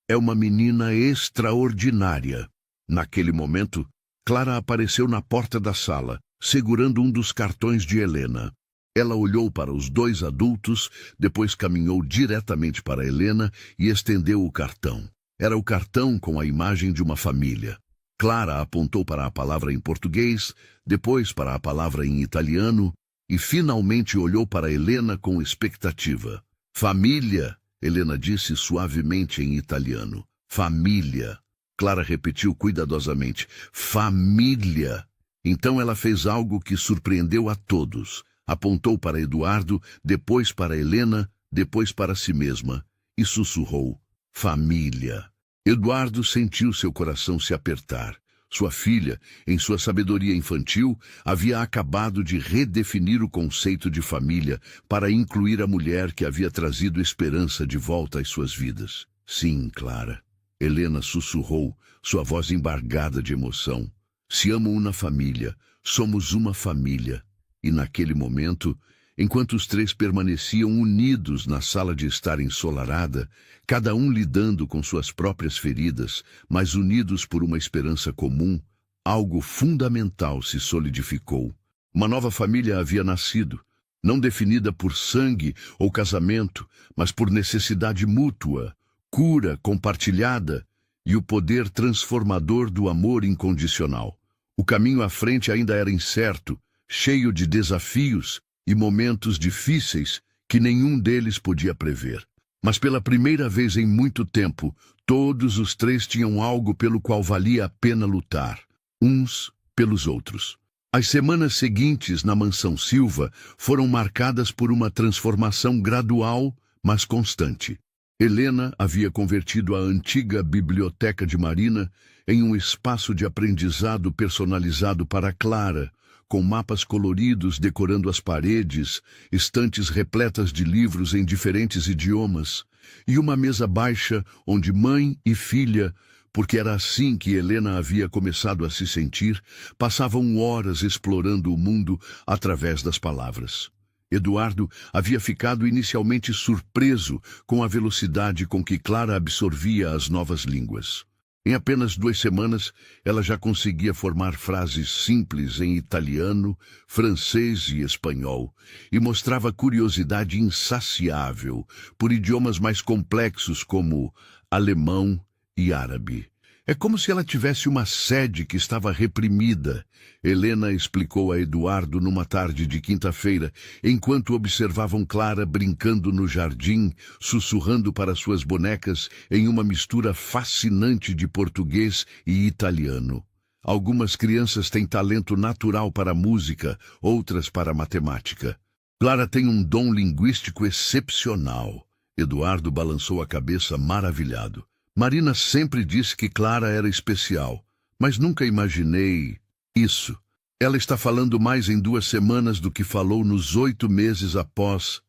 A: é uma menina extraordinária. Naquele momento, Clara apareceu na porta da sala, segurando um dos cartões de Helena. Ela olhou para os dois adultos, depois caminhou diretamente para Helena e estendeu o cartão. Era o cartão com a imagem de uma família. Clara apontou para a palavra em português, depois para a palavra em italiano e finalmente olhou para Helena com expectativa. Família, Helena disse suavemente em italiano. Família. Clara repetiu cuidadosamente. Família. Então ela fez algo que surpreendeu a todos. Apontou para Eduardo, depois para Helena, depois para si mesma, e sussurrou, família. Eduardo sentiu seu coração se apertar. Sua filha, em sua sabedoria infantil, havia acabado de redefinir o conceito de família para incluir a mulher que havia trazido esperança de volta às suas vidas. Sim, Clara. Helena sussurrou, sua voz embargada de emoção. Se amo uma família, somos uma família. E naquele momento, enquanto os três permaneciam unidos na sala de estar ensolarada, cada um lidando com suas próprias feridas, mas unidos por uma esperança comum, algo fundamental se solidificou. Uma nova família havia nascido, não definida por sangue ou casamento, mas por necessidade mútua, cura compartilhada e o poder transformador do amor incondicional. O caminho à frente ainda era incerto, cheio de desafios e momentos difíceis que nenhum deles podia prever. Mas pela primeira vez em muito tempo, todos os três tinham algo pelo qual valia a pena lutar, uns pelos outros. As semanas seguintes na mansão Silva foram marcadas por uma transformação gradual, mas constante. Helena havia convertido a antiga biblioteca de Marina em um espaço de aprendizado personalizado para Clara, com mapas coloridos decorando as paredes, estantes repletas de livros em diferentes idiomas, e uma mesa baixa onde mãe e filha, porque era assim que Helena havia começado a se sentir, passavam horas explorando o mundo através das palavras. Eduardo havia ficado inicialmente surpreso com a velocidade com que Clara absorvia as novas línguas. Em apenas 2 semanas, ela já conseguia formar frases simples em italiano, francês e espanhol, e mostrava curiosidade insaciável por idiomas mais complexos como alemão e árabe. É como se ela tivesse uma sede que estava reprimida, Helena explicou a Eduardo numa tarde de quinta-feira, enquanto observavam Clara brincando no jardim, sussurrando para suas bonecas em uma mistura fascinante de português e italiano. Algumas crianças têm talento natural para a música, outras para a matemática. Clara tem um dom linguístico excepcional. Eduardo balançou a cabeça maravilhado. Marina sempre disse que Clara era especial, mas nunca imaginei isso. Ela está falando mais em 2 semanas do que falou nos 8 meses após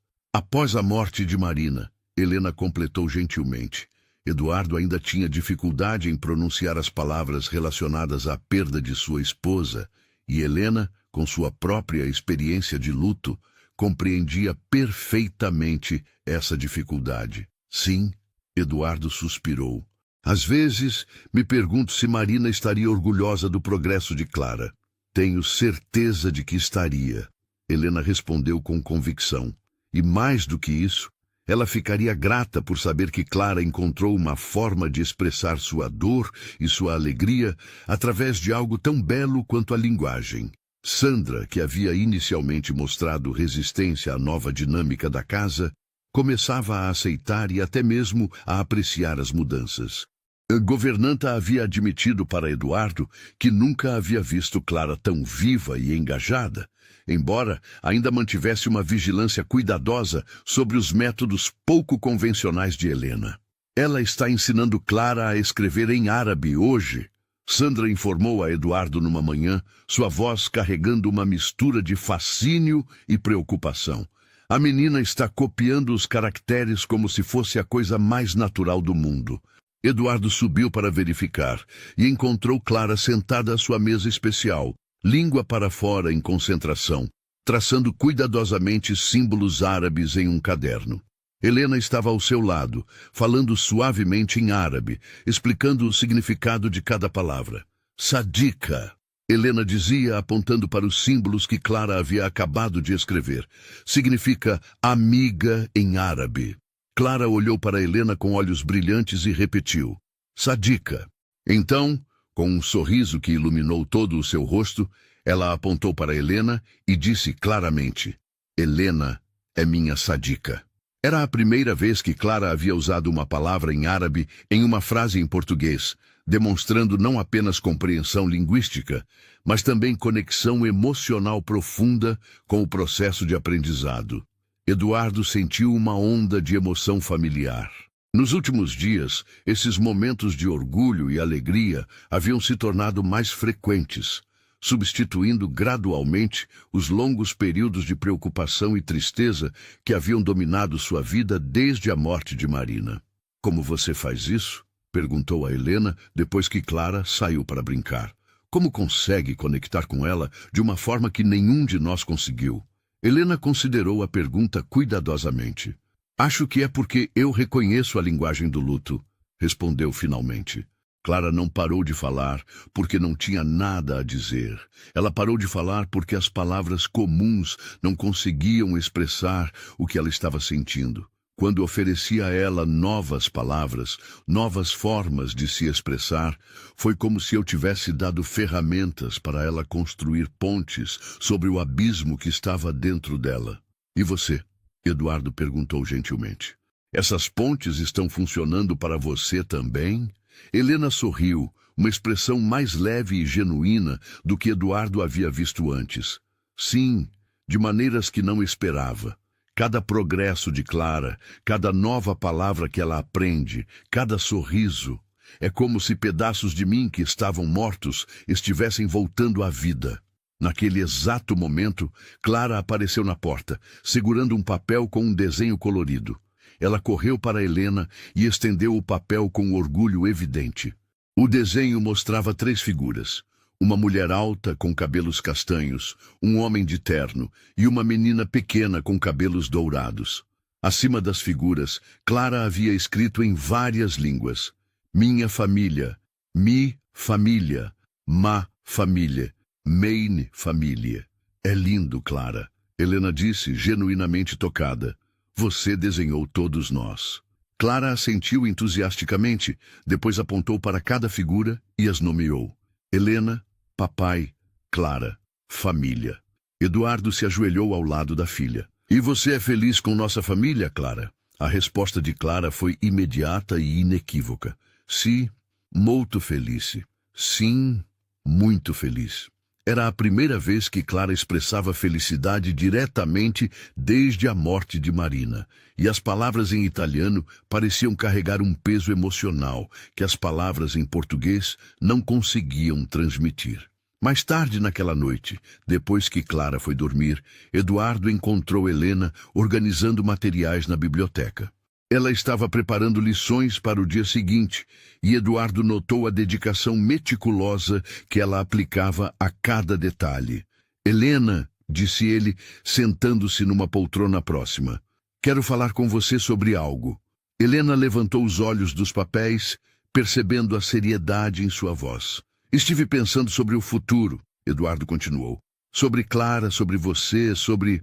A: a morte de Marina, Helena completou gentilmente. Eduardo ainda tinha dificuldade em pronunciar as palavras relacionadas à perda de sua esposa, e Helena, com sua própria experiência de luto, compreendia perfeitamente essa dificuldade. Sim, Eduardo suspirou. Às vezes, me pergunto se Marina estaria orgulhosa do progresso de Clara. Tenho certeza de que estaria. Helena respondeu com convicção. E mais do que isso, ela ficaria grata por saber que Clara encontrou uma forma de expressar sua dor e sua alegria através de algo tão belo quanto a linguagem. Sandra, que havia inicialmente mostrado resistência à nova dinâmica da casa, começava a aceitar e até mesmo a apreciar as mudanças. A governanta havia admitido para Eduardo que nunca havia visto Clara tão viva e engajada, embora ainda mantivesse uma vigilância cuidadosa sobre os métodos pouco convencionais de Helena. Ela está ensinando Clara a escrever em árabe hoje, Sandra informou a Eduardo numa manhã, sua voz carregando uma mistura de fascínio e preocupação. A menina está copiando os caracteres como se fosse a coisa mais natural do mundo. Eduardo subiu para verificar e encontrou Clara sentada à sua mesa especial, língua para fora em concentração, traçando cuidadosamente símbolos árabes em um caderno. Helena estava ao seu lado, falando suavemente em árabe, explicando o significado de cada palavra. Sadiqa, Helena dizia, apontando para os símbolos que Clara havia acabado de escrever. Significa amiga em árabe. Clara olhou para Helena com olhos brilhantes e repetiu. Sadiqa. Então, com um sorriso que iluminou todo o seu rosto, ela apontou para Helena e disse claramente, Helena é minha Sadiqa. Era a primeira vez que Clara havia usado uma palavra em árabe em uma frase em português, demonstrando não apenas compreensão linguística, mas também conexão emocional profunda com o processo de aprendizado. Eduardo sentiu uma onda de emoção familiar. Nos últimos dias, esses momentos de orgulho e alegria haviam se tornado mais frequentes, substituindo gradualmente os longos períodos de preocupação e tristeza que haviam dominado sua vida desde a morte de Marina. Como você faz isso? Perguntou a Helena depois que Clara saiu para brincar. Como consegue conectar com ela de uma forma que nenhum de nós conseguiu? Helena considerou a pergunta cuidadosamente. Acho que é porque eu reconheço a linguagem do luto, respondeu finalmente. Clara não parou de falar porque não tinha nada a dizer. Ela parou de falar porque as palavras comuns não conseguiam expressar o que ela estava sentindo. Quando oferecia a ela novas palavras, novas formas de se expressar, foi como se eu tivesse dado ferramentas para ela construir pontes sobre o abismo que estava dentro dela. E você? Eduardo perguntou gentilmente. Essas pontes estão funcionando para você também? Helena sorriu, uma expressão mais leve e genuína do que Eduardo havia visto antes. Sim, de maneiras que não esperava. Cada progresso de Clara, cada nova palavra que ela aprende, cada sorriso, é como se pedaços de mim que estavam mortos estivessem voltando à vida. Naquele exato momento, Clara apareceu na porta, segurando um papel com um desenho colorido. Ela correu para Helena e estendeu o papel com orgulho evidente. O desenho mostrava 3 figuras. Uma mulher alta com cabelos castanhos, um homem de terno e uma menina pequena com cabelos dourados. Acima das figuras, Clara havia escrito em várias línguas: minha família, mi família, ma família, meine família. É lindo, Clara, Helena disse, genuinamente tocada. Você desenhou todos nós. Clara assentiu entusiasticamente, depois apontou para cada figura e as nomeou. Helena, papai, Clara, família. Eduardo se ajoelhou ao lado da filha. E você é feliz com nossa família, Clara? A resposta de Clara foi imediata e inequívoca. Sim, muito feliz. Sim, muito feliz. Era a primeira vez que Clara expressava felicidade diretamente desde a morte de Marina, e as palavras em italiano pareciam carregar um peso emocional que as palavras em português não conseguiam transmitir. Mais tarde naquela noite, depois que Clara foi dormir, Eduardo encontrou Helena organizando materiais na biblioteca. Ela estava preparando lições para o dia seguinte, e Eduardo notou a dedicação meticulosa que ela aplicava a cada detalhe. Helena, disse ele, sentando-se numa poltrona próxima, quero falar com você sobre algo. Helena levantou os olhos dos papéis, percebendo a seriedade em sua voz. Estive pensando sobre o futuro, Eduardo continuou. Sobre Clara, sobre você, sobre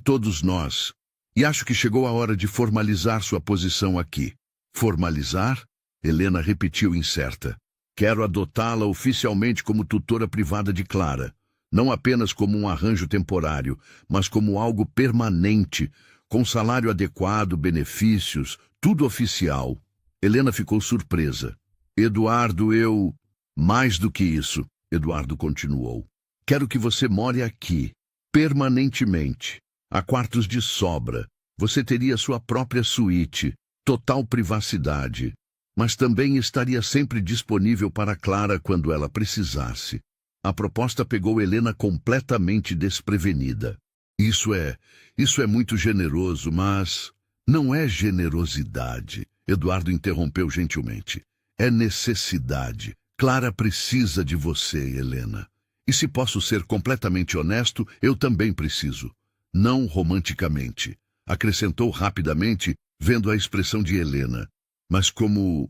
A: todos nós. E acho que chegou a hora de formalizar sua posição aqui. Formalizar? Helena repetiu incerta. Quero adotá-la oficialmente como tutora privada de Clara. Não apenas como um arranjo temporário, mas como algo permanente, com salário adequado, benefícios, tudo oficial. Helena ficou surpresa. Eduardo, Mais do que isso, Eduardo continuou. Quero que você more aqui, permanentemente. Há quartos de sobra. Você teria sua própria suíte, total privacidade. Mas também estaria sempre disponível para Clara quando ela precisasse. A proposta pegou Helena completamente desprevenida. Isso é muito generoso, mas não é generosidade. Eduardo interrompeu gentilmente. É necessidade. Clara precisa de você, Helena. E se posso ser completamente honesto, eu também preciso. Não romanticamente, acrescentou rapidamente, vendo a expressão de Helena. Mas como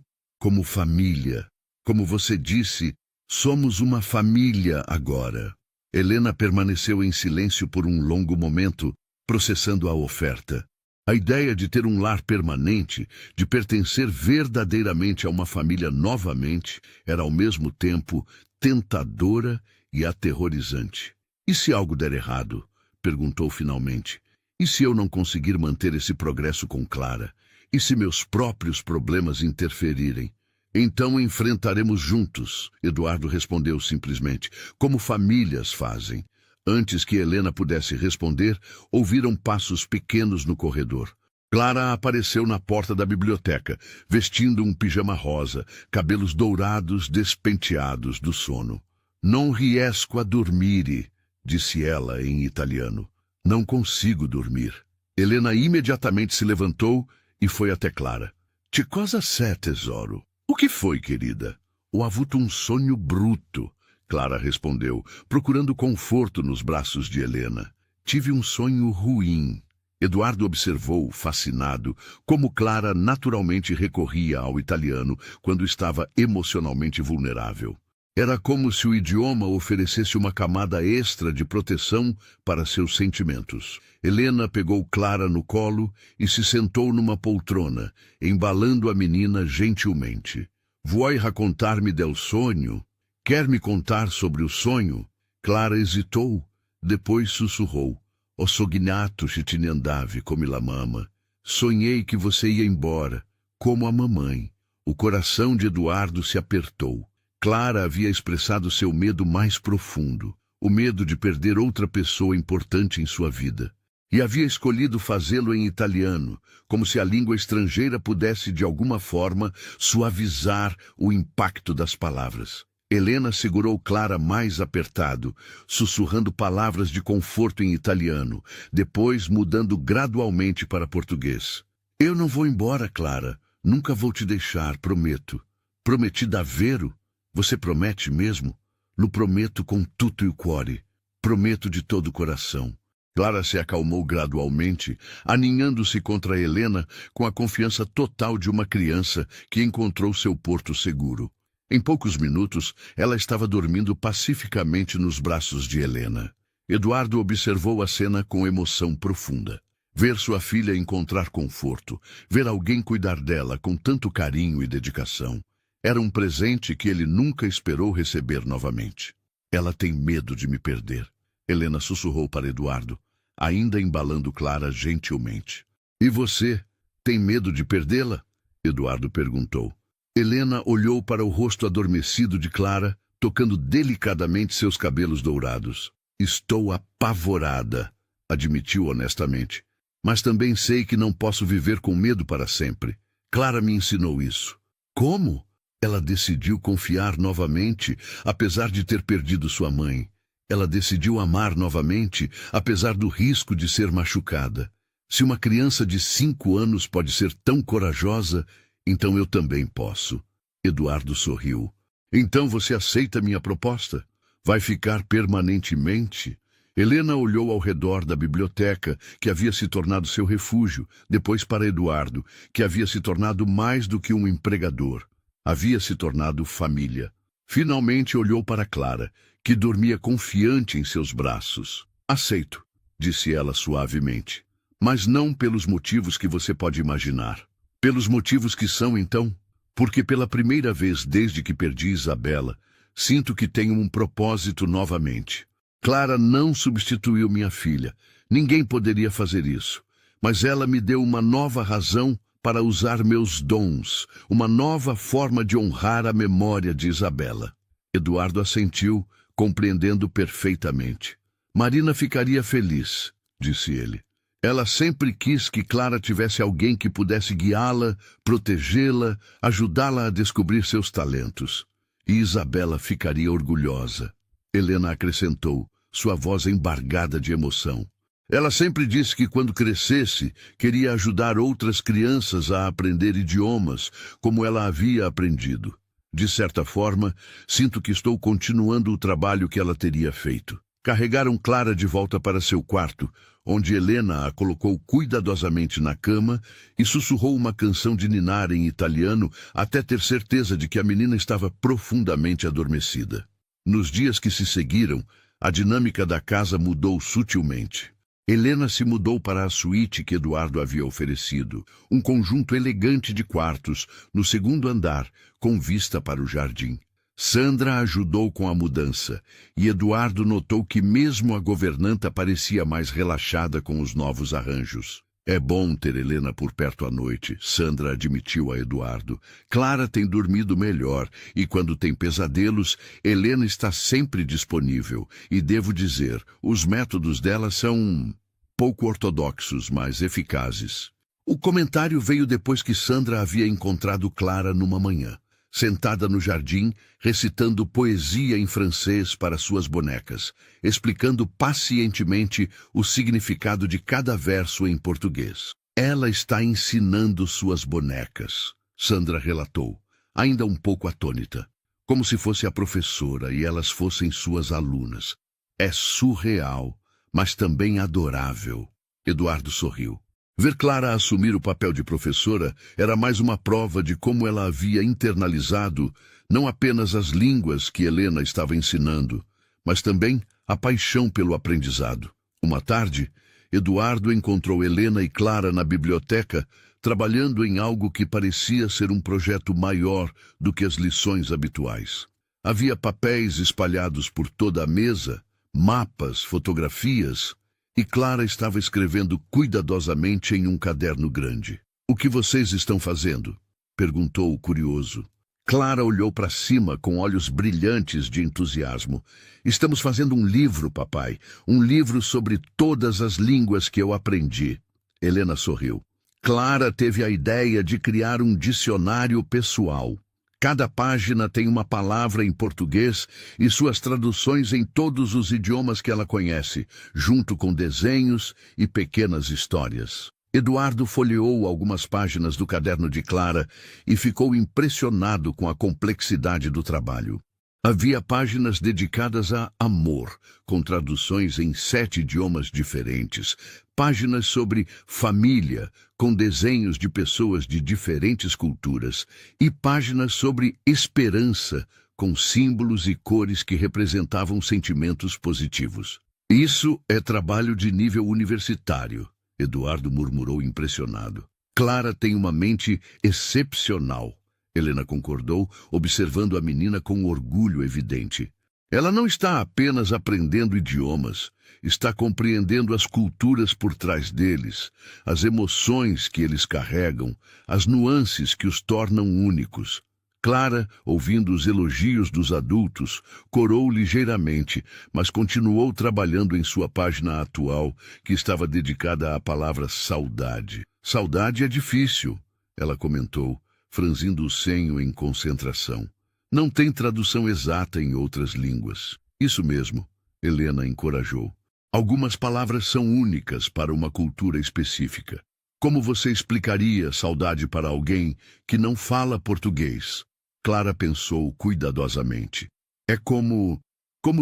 A: família. Como você disse, somos uma família agora. Helena permaneceu em silêncio por um longo momento, processando a oferta. A ideia de ter um lar permanente, de pertencer verdadeiramente a uma família novamente, era ao mesmo tempo tentadora e aterrorizante. E se algo der errado? Perguntou finalmente. E se eu não conseguir manter esse progresso com Clara? E se meus próprios problemas interferirem? Então enfrentaremos juntos, Eduardo respondeu simplesmente, como famílias fazem. Antes que Helena pudesse responder, ouviram passos pequenos no corredor. Clara apareceu na porta da biblioteca, vestindo um pijama rosa, cabelos dourados despenteados do sono. Non riesco a dormire, disse ela em italiano. Não consigo dormir. Helena imediatamente se levantou e foi até Clara. Que cosa c'è, tesoro? O que foi, querida? Ho avuto um sonho bruto, Clara respondeu, procurando conforto nos braços de Helena. Tive um sonho ruim. Eduardo observou, fascinado, como Clara naturalmente recorria ao italiano quando estava emocionalmente vulnerável. Era como se o idioma oferecesse uma camada extra de proteção para seus sentimentos. Helena pegou Clara no colo e se sentou numa poltrona, embalando a menina gentilmente. Vuoi raccontarmi del sonho? Quer me contar sobre o sonho? Clara hesitou, depois sussurrou. Ho sognato che te ne andavi come la mamma. Sonhei que você ia embora, como a mamãe. O coração de Eduardo se apertou. Clara havia expressado seu medo mais profundo, o medo de perder outra pessoa importante em sua vida. E havia escolhido fazê-lo em italiano, como se a língua estrangeira pudesse de alguma forma suavizar o impacto das palavras. Helena segurou Clara mais apertado, sussurrando palavras de conforto em italiano, depois mudando gradualmente para português. Eu não vou embora, Clara. Nunca vou te deixar, prometo. Prometi davvero? Você promete mesmo? Lo prometo com tutto il cuore. Prometo de todo o coração. Clara se acalmou gradualmente, aninhando-se contra Helena com a confiança total de uma criança que encontrou seu porto seguro. Em poucos minutos, ela estava dormindo pacificamente nos braços de Helena. Eduardo observou a cena com emoção profunda. Ver sua filha encontrar conforto, ver alguém cuidar dela com tanto carinho e dedicação, era um presente que ele nunca esperou receber novamente. Ela tem medo de me perder, Helena sussurrou para Eduardo, ainda embalando Clara gentilmente. E você, tem medo de perdê-la? Eduardo perguntou. Helena olhou para o rosto adormecido de Clara, tocando delicadamente seus cabelos dourados. Estou apavorada, admitiu honestamente. Mas também sei que não posso viver com medo para sempre. Clara me ensinou isso. Como? Ela decidiu confiar novamente, apesar de ter perdido sua mãe. Ela decidiu amar novamente, apesar do risco de ser machucada. Se uma criança de 5 anos pode ser tão corajosa, então eu também posso. Eduardo sorriu. Então você aceita minha proposta? Vai ficar permanentemente? Helena olhou ao redor da biblioteca, que havia se tornado seu refúgio, depois para Eduardo, que havia se tornado mais do que um empregador. Havia se tornado família. Finalmente olhou para Clara, que dormia confiante em seus braços. Aceito, disse ela suavemente. Mas não pelos motivos que você pode imaginar. Pelos motivos que são, então? Porque pela primeira vez desde que perdi Isabela, sinto que tenho um propósito novamente. Clara não substituiu minha filha. Ninguém poderia fazer isso. Mas ela me deu uma nova razão para usar meus dons, uma nova forma de honrar a memória de Isabela. Eduardo assentiu, compreendendo perfeitamente. Marina ficaria feliz, disse ele. Ela sempre quis que Clara tivesse alguém que pudesse guiá-la, protegê-la, ajudá-la a descobrir seus talentos. E Isabela ficaria orgulhosa. Helena acrescentou, sua voz embargada de emoção. Ela sempre disse que quando crescesse, queria ajudar outras crianças a aprender idiomas, como ela havia aprendido. De certa forma, sinto que estou continuando o trabalho que ela teria feito. Carregaram Clara de volta para seu quarto, onde Helena a colocou cuidadosamente na cama e sussurrou uma canção de ninar em italiano até ter certeza de que a menina estava profundamente adormecida. Nos dias que se seguiram, a dinâmica da casa mudou sutilmente. Helena se mudou para a suíte que Eduardo havia oferecido, um conjunto elegante de quartos, no segundo andar, com vista para o jardim. Sandra ajudou com a mudança, e Eduardo notou que mesmo a governanta parecia mais relaxada com os novos arranjos. É bom ter Helena por perto à noite, Sandra admitiu a Eduardo. Clara tem dormido melhor, e quando tem pesadelos, Helena está sempre disponível. E devo dizer, os métodos dela são pouco ortodoxos, mas eficazes. O comentário veio depois que Sandra havia encontrado Clara numa manhã, sentada no jardim, recitando poesia em francês para suas bonecas, explicando pacientemente o significado de cada verso em português. Ela está ensinando suas bonecas, Sandra relatou, ainda um pouco atônita, como se fosse a professora e elas fossem suas alunas. É surreal, mas também adorável. Eduardo sorriu. Ver Clara assumir o papel de professora era mais uma prova de como ela havia internalizado não apenas as línguas que Helena estava ensinando, mas também a paixão pelo aprendizado. Uma tarde, Eduardo encontrou Helena e Clara na biblioteca, trabalhando em algo que parecia ser um projeto maior do que as lições habituais. Havia papéis espalhados por toda a mesa, mapas, fotografias, e Clara estava escrevendo cuidadosamente em um caderno grande. O que vocês estão fazendo? Perguntou o curioso. Clara olhou para cima com olhos brilhantes de entusiasmo. Estamos fazendo um livro, papai. Um livro sobre todas as línguas que eu aprendi. Helena sorriu. Clara teve a ideia de criar um dicionário pessoal. Cada página tem uma palavra em português e suas traduções em todos os idiomas que ela conhece, junto com desenhos e pequenas histórias. Eduardo folheou algumas páginas do caderno de Clara e ficou impressionado com a complexidade do trabalho. Havia páginas dedicadas a amor, com traduções em 7 idiomas diferentes, páginas sobre família, com desenhos de pessoas de diferentes culturas, e páginas sobre esperança, com símbolos e cores que representavam sentimentos positivos. Isso é trabalho de nível universitário, Eduardo murmurou impressionado. Clara tem uma mente excepcional. Helena concordou, observando a menina com orgulho evidente. Ela não está apenas aprendendo idiomas, está compreendendo as culturas por trás deles, as emoções que eles carregam, as nuances que os tornam únicos. Clara, ouvindo os elogios dos adultos, corou ligeiramente, mas continuou trabalhando em sua página atual, que estava dedicada à palavra saudade. Saudade é difícil, ela comentou, franzindo o senho em concentração. Não tem tradução exata em outras línguas. Isso mesmo, Helena encorajou. Algumas palavras são únicas para uma cultura específica. Como você explicaria saudade para alguém que não fala português? Clara pensou cuidadosamente. É como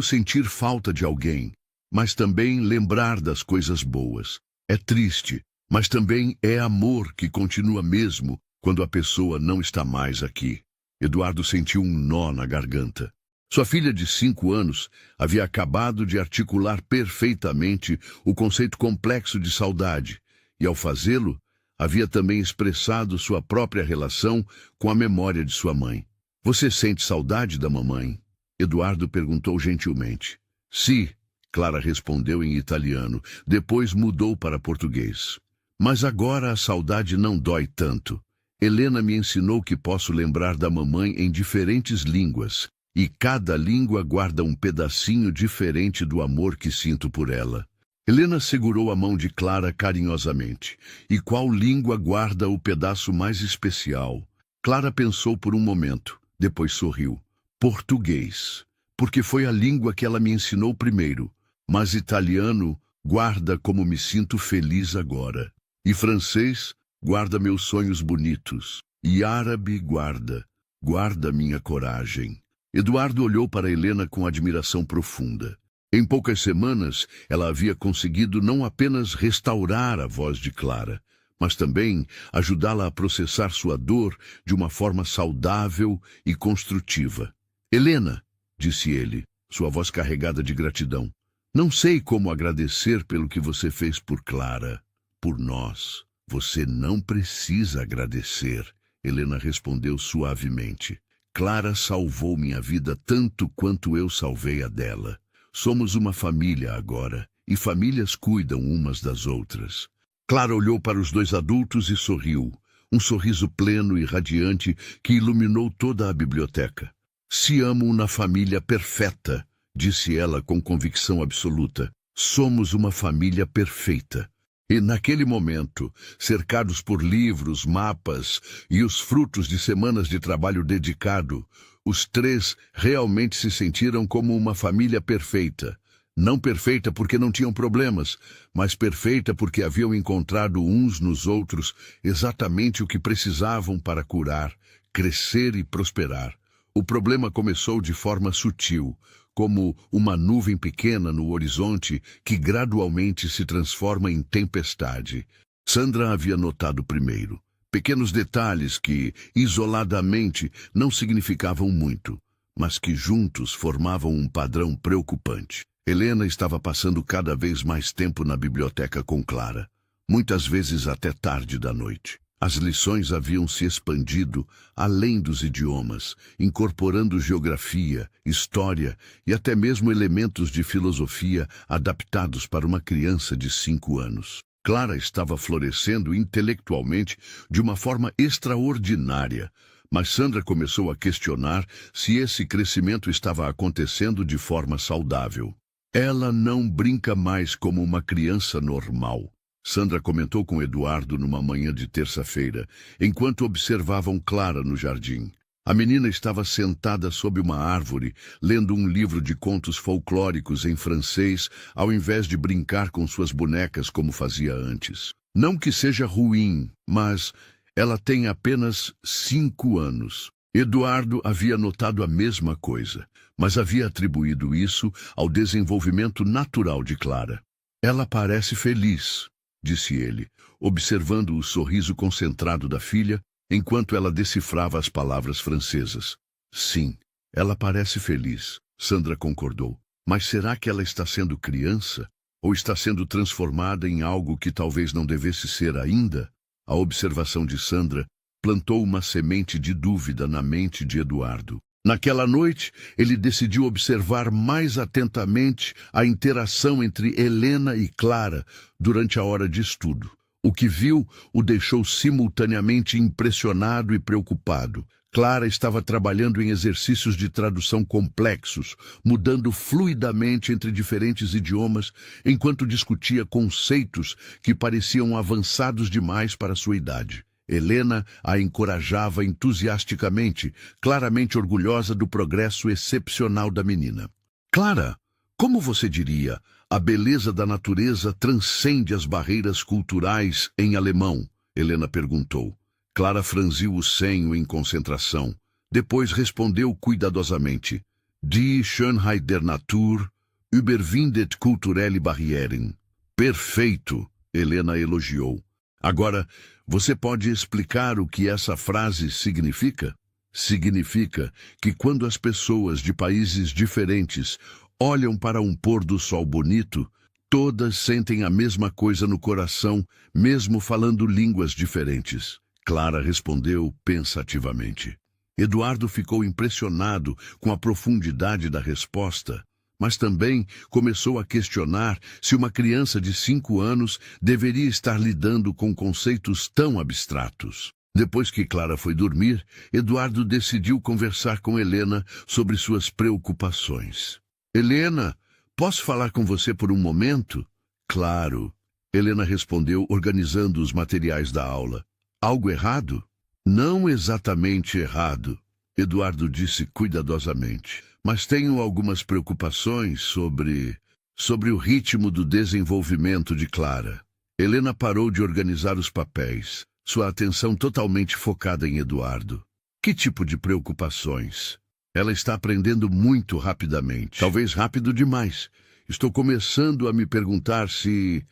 A: sentir falta de alguém, mas também lembrar das coisas boas. É triste, mas também é amor que continua mesmo quando a pessoa não está mais aqui. Eduardo sentiu um nó na garganta. Sua filha de 5 anos havia acabado de articular perfeitamente o conceito complexo de saudade, e ao fazê-lo, havia também expressado sua própria relação com a memória de sua mãe. Você sente saudade da mamãe? Eduardo perguntou gentilmente. Sim, Clara respondeu em italiano, depois mudou para português. Mas agora a saudade não dói tanto. Helena me ensinou que posso lembrar da mamãe em diferentes línguas, e cada língua guarda um pedacinho diferente do amor que sinto por ela. Helena segurou a mão de Clara carinhosamente. E qual língua guarda o pedaço mais especial? Clara pensou por um momento, depois sorriu. Português, porque foi a língua que ela me ensinou primeiro, mas italiano guarda como me sinto feliz agora. E francês guarda meus sonhos bonitos. E árabe guarda minha coragem. Eduardo olhou para Helena com admiração profunda. Em poucas semanas, ela havia conseguido não apenas restaurar a voz de Clara, mas também ajudá-la a processar sua dor de uma forma saudável e construtiva. Helena, disse ele, sua voz carregada de gratidão, não sei como agradecer pelo que você fez por Clara, por nós. Você não precisa agradecer, Helena respondeu suavemente. Clara salvou minha vida tanto quanto eu salvei a dela. Somos uma família agora, e famílias cuidam umas das outras. Clara olhou para os 2 adultos e sorriu, um sorriso pleno e radiante que iluminou toda a biblioteca. Se amo na família perfeita, disse ela com convicção absoluta. Somos uma família perfeita. E naquele momento, cercados por livros, mapas e os frutos de semanas de trabalho dedicado, os 3 realmente se sentiram como uma família perfeita. Não perfeita porque não tinham problemas, mas perfeita porque haviam encontrado uns nos outros exatamente o que precisavam para curar, crescer e prosperar. O problema começou de forma sutil, como uma nuvem pequena no horizonte que gradualmente se transforma em tempestade. Sandra havia notado primeiro. Pequenos detalhes que, isoladamente, não significavam muito, mas que juntos formavam um padrão preocupante. Helena estava passando cada vez mais tempo na biblioteca com Clara, muitas vezes até tarde da noite. As lições haviam se expandido além dos idiomas, incorporando geografia, história e até mesmo elementos de filosofia adaptados para uma criança de 5 anos. Clara estava florescendo intelectualmente de uma forma extraordinária, mas Sandra começou a questionar se esse crescimento estava acontecendo de forma saudável. Ela não brinca mais como uma criança normal, Sandra comentou com Eduardo numa manhã de terça-feira, enquanto observavam Clara no jardim. A menina estava sentada sob uma árvore, lendo um livro de contos folclóricos em francês, ao invés de brincar com suas bonecas como fazia antes. Não que seja ruim, mas ela tem apenas 5 anos. Eduardo havia notado a mesma coisa, mas havia atribuído isso ao desenvolvimento natural de Clara. Ela parece feliz, disse ele, observando o sorriso concentrado da filha, enquanto ela decifrava as palavras francesas. Sim, ela parece feliz, Sandra concordou. Mas será que ela está sendo criança? Ou está sendo transformada em algo que talvez não devesse ser ainda? A observação de Sandra plantou uma semente de dúvida na mente de Eduardo. Naquela noite, ele decidiu observar mais atentamente a interação entre Helena e Clara durante a hora de estudo. O que viu o deixou simultaneamente impressionado e preocupado. Clara estava trabalhando em exercícios de tradução complexos, mudando fluidamente entre diferentes idiomas, enquanto discutia conceitos que pareciam avançados demais para sua idade. Helena a encorajava entusiasticamente, claramente orgulhosa do progresso excepcional da menina. Clara, como você diria, a beleza da natureza transcende as barreiras culturais em alemão? Helena perguntou. Clara franziu o senho em concentração. Depois respondeu cuidadosamente. Die Schönheit der Natur überwindet kulturelle Barrieren. Perfeito, Helena elogiou. Agora, você pode explicar o que essa frase significa? Significa que quando as pessoas de países diferentes olham para um pôr do sol bonito, todas sentem a mesma coisa no coração, mesmo falando línguas diferentes. Clara respondeu pensativamente. Eduardo ficou impressionado com a profundidade da resposta, mas também começou a questionar se uma criança de 5 anos deveria estar lidando com conceitos tão abstratos. Depois que Clara foi dormir, Eduardo decidiu conversar com Helena sobre suas preocupações. Helena, posso falar com você por um momento? Claro, Helena respondeu, organizando os materiais da aula. Algo errado? Não exatamente errado, Eduardo disse cuidadosamente. Mas tenho algumas preocupações sobre o ritmo do desenvolvimento de Clara. Helena parou de organizar os papéis, sua atenção totalmente focada em Eduardo. Que tipo de preocupações? Ela está aprendendo muito rapidamente. Talvez rápido demais. Estou começando a me perguntar se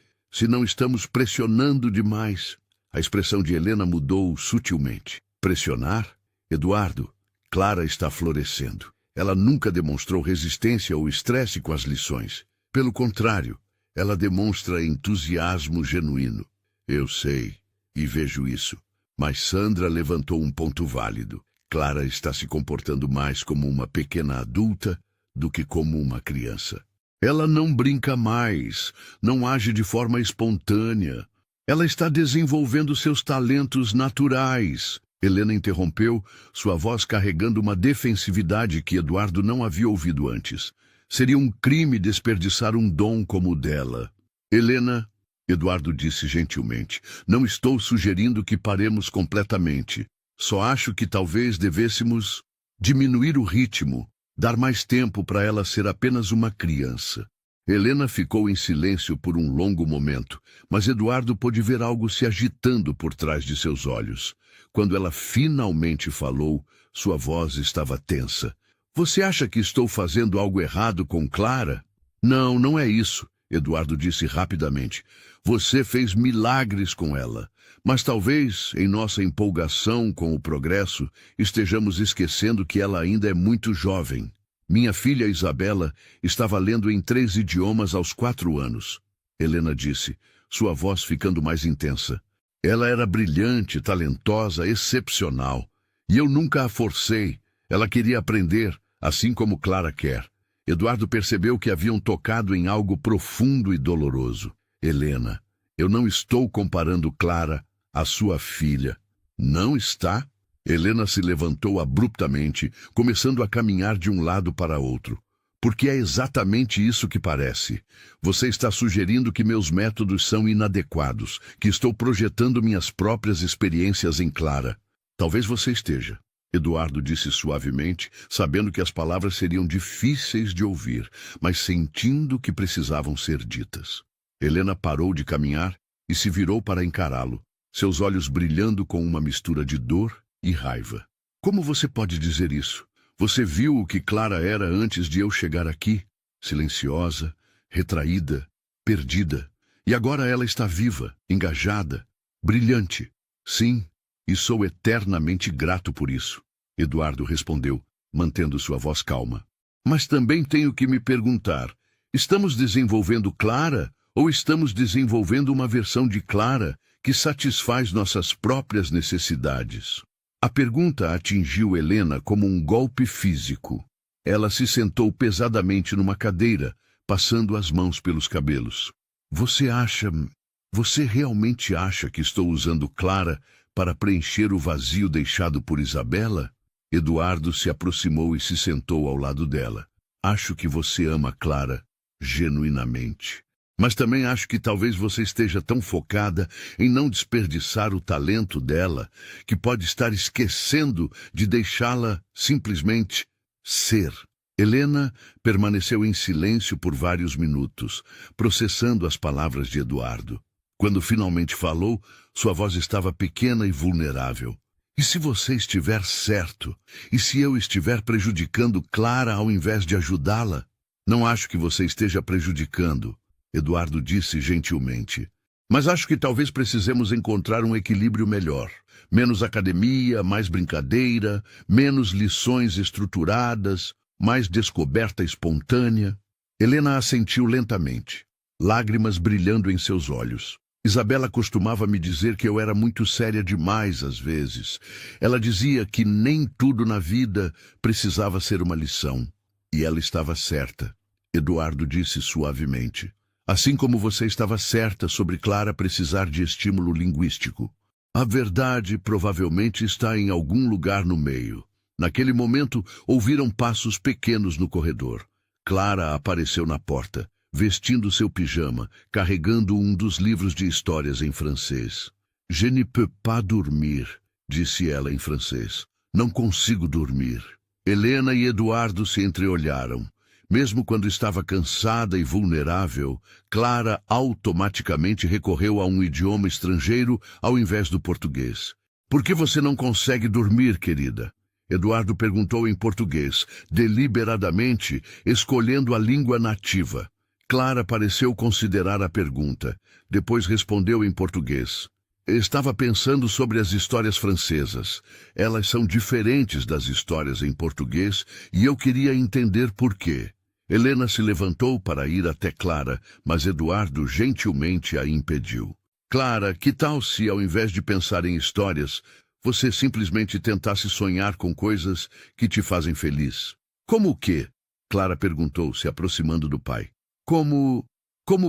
A: não estamos pressionando demais. A expressão de Helena mudou sutilmente. Pressionar? Eduardo, Clara está florescendo. Ela nunca demonstrou resistência ou estresse com as lições. Pelo contrário, ela demonstra entusiasmo genuíno. Eu sei, e vejo isso. Mas Sandra levantou um ponto válido. Clara está se comportando mais como uma pequena adulta do que como uma criança. Ela não brinca mais, não age de forma espontânea. Ela está desenvolvendo seus talentos naturais. Helena interrompeu, sua voz carregando uma defensividade que Eduardo não havia ouvido antes. Seria um crime desperdiçar um dom como o dela. Helena, Eduardo disse gentilmente, não estou sugerindo que paremos completamente. Só acho que talvez devêssemos diminuir o ritmo, dar mais tempo para ela ser apenas uma criança. Helena ficou em silêncio por um longo momento, mas Eduardo pôde ver algo se agitando por trás de seus olhos. Quando ela finalmente falou, sua voz estava tensa. Você acha que estou fazendo algo errado com Clara? Não, não é isso, Eduardo disse rapidamente. Você fez milagres com ela, mas talvez, em nossa empolgação com o progresso, estejamos esquecendo que ela ainda é muito jovem. Minha filha Isabela estava lendo em 3 idiomas aos 4 anos. Helena disse, sua voz ficando mais intensa. Ela era brilhante, talentosa, excepcional. E eu nunca a forcei. Ela queria aprender, assim como Clara quer. Eduardo percebeu que haviam tocado em algo profundo e doloroso. Helena, eu não estou comparando Clara à sua filha. Não está? Helena se levantou abruptamente, começando a caminhar de um lado para outro. Porque é exatamente isso que parece. Você está sugerindo que meus métodos são inadequados, que estou projetando minhas próprias experiências em Clara. Talvez você esteja. Eduardo disse suavemente, sabendo que as palavras seriam difíceis de ouvir, mas sentindo que precisavam ser ditas. Helena parou de caminhar e se virou para encará-lo, seus olhos brilhando com uma mistura de dor e raiva. Como você pode dizer isso? Você viu o que Clara era antes de eu chegar aqui? Silenciosa, retraída, perdida. E agora ela está viva, engajada, brilhante. Sim, e sou eternamente grato por isso. Eduardo respondeu, mantendo sua voz calma. Mas também tenho que me perguntar, estamos desenvolvendo Clara ou estamos desenvolvendo uma versão de Clara que satisfaz nossas próprias necessidades? A pergunta atingiu Helena como um golpe físico. Ela se sentou pesadamente numa cadeira, passando as mãos pelos cabelos. Você realmente acha que estou usando Clara para preencher o vazio deixado por Isabela? Eduardo se aproximou e se sentou ao lado dela. Acho que você ama Clara genuinamente. Mas também acho que talvez você esteja tão focada em não desperdiçar o talento dela, que pode estar esquecendo de deixá-la simplesmente ser. Helena permaneceu em silêncio por vários minutos, processando as palavras de Eduardo. Quando finalmente falou, sua voz estava pequena e vulnerável. E se você estiver certo? E se eu estiver prejudicando Clara ao invés de ajudá-la? Não acho que você esteja prejudicando, Eduardo disse gentilmente. Mas acho que talvez precisemos encontrar um equilíbrio melhor. Menos academia, mais brincadeira, menos lições estruturadas, mais descoberta espontânea. Helena assentiu lentamente, lágrimas brilhando em seus olhos. Isabela costumava me dizer que eu era muito séria demais às vezes. Ela dizia que nem tudo na vida precisava ser uma lição. E ela estava certa, Eduardo disse suavemente. Assim como você estava certa sobre Clara precisar de estímulo linguístico. A verdade provavelmente está em algum lugar no meio. Naquele momento, ouviram passos pequenos no corredor. Clara apareceu na porta, vestindo seu pijama, carregando um dos livros de histórias em francês. Je ne peux pas dormir, disse ela em francês. Não consigo dormir. Helena e Eduardo se entreolharam. Mesmo quando estava cansada e vulnerável, Clara automaticamente recorreu a um idioma estrangeiro ao invés do português. Por que você não consegue dormir, querida? Eduardo perguntou em português, deliberadamente escolhendo a língua nativa. Clara pareceu considerar a pergunta. Depois respondeu em português. Estava pensando sobre as histórias francesas. Elas são diferentes das histórias em português e eu queria entender por quê. Helena se levantou para ir até Clara, mas Eduardo gentilmente a impediu. Clara, que tal se, ao invés de pensar em histórias, você simplesmente tentasse sonhar com coisas que te fazem feliz? Como o quê? Clara perguntou, se aproximando do pai. Como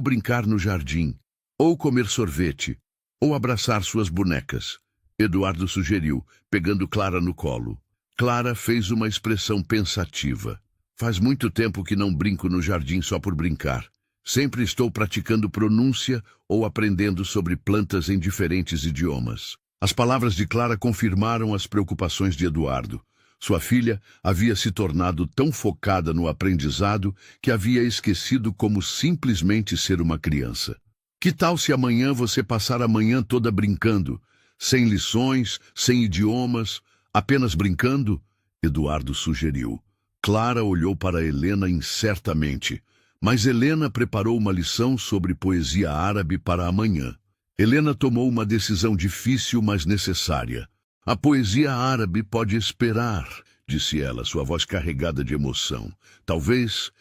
A: brincar no jardim, ou comer sorvete, ou abraçar suas bonecas. Eduardo sugeriu, pegando Clara no colo. Clara fez uma expressão pensativa. Faz muito tempo que não brinco no jardim só por brincar. Sempre estou praticando pronúncia ou aprendendo sobre plantas em diferentes idiomas. As palavras de Clara confirmaram as preocupações de Eduardo. Sua filha havia se tornado tão focada no aprendizado que havia esquecido como simplesmente ser uma criança. Que tal se amanhã você passar a manhã toda brincando? Sem lições, sem idiomas, apenas brincando? Eduardo sugeriu. Clara olhou para Helena incertamente, mas Helena preparou uma lição sobre poesia árabe para amanhã. Helena tomou uma decisão difícil, mas necessária. A poesia árabe pode esperar, disse ela, sua voz carregada de emoção. Talvez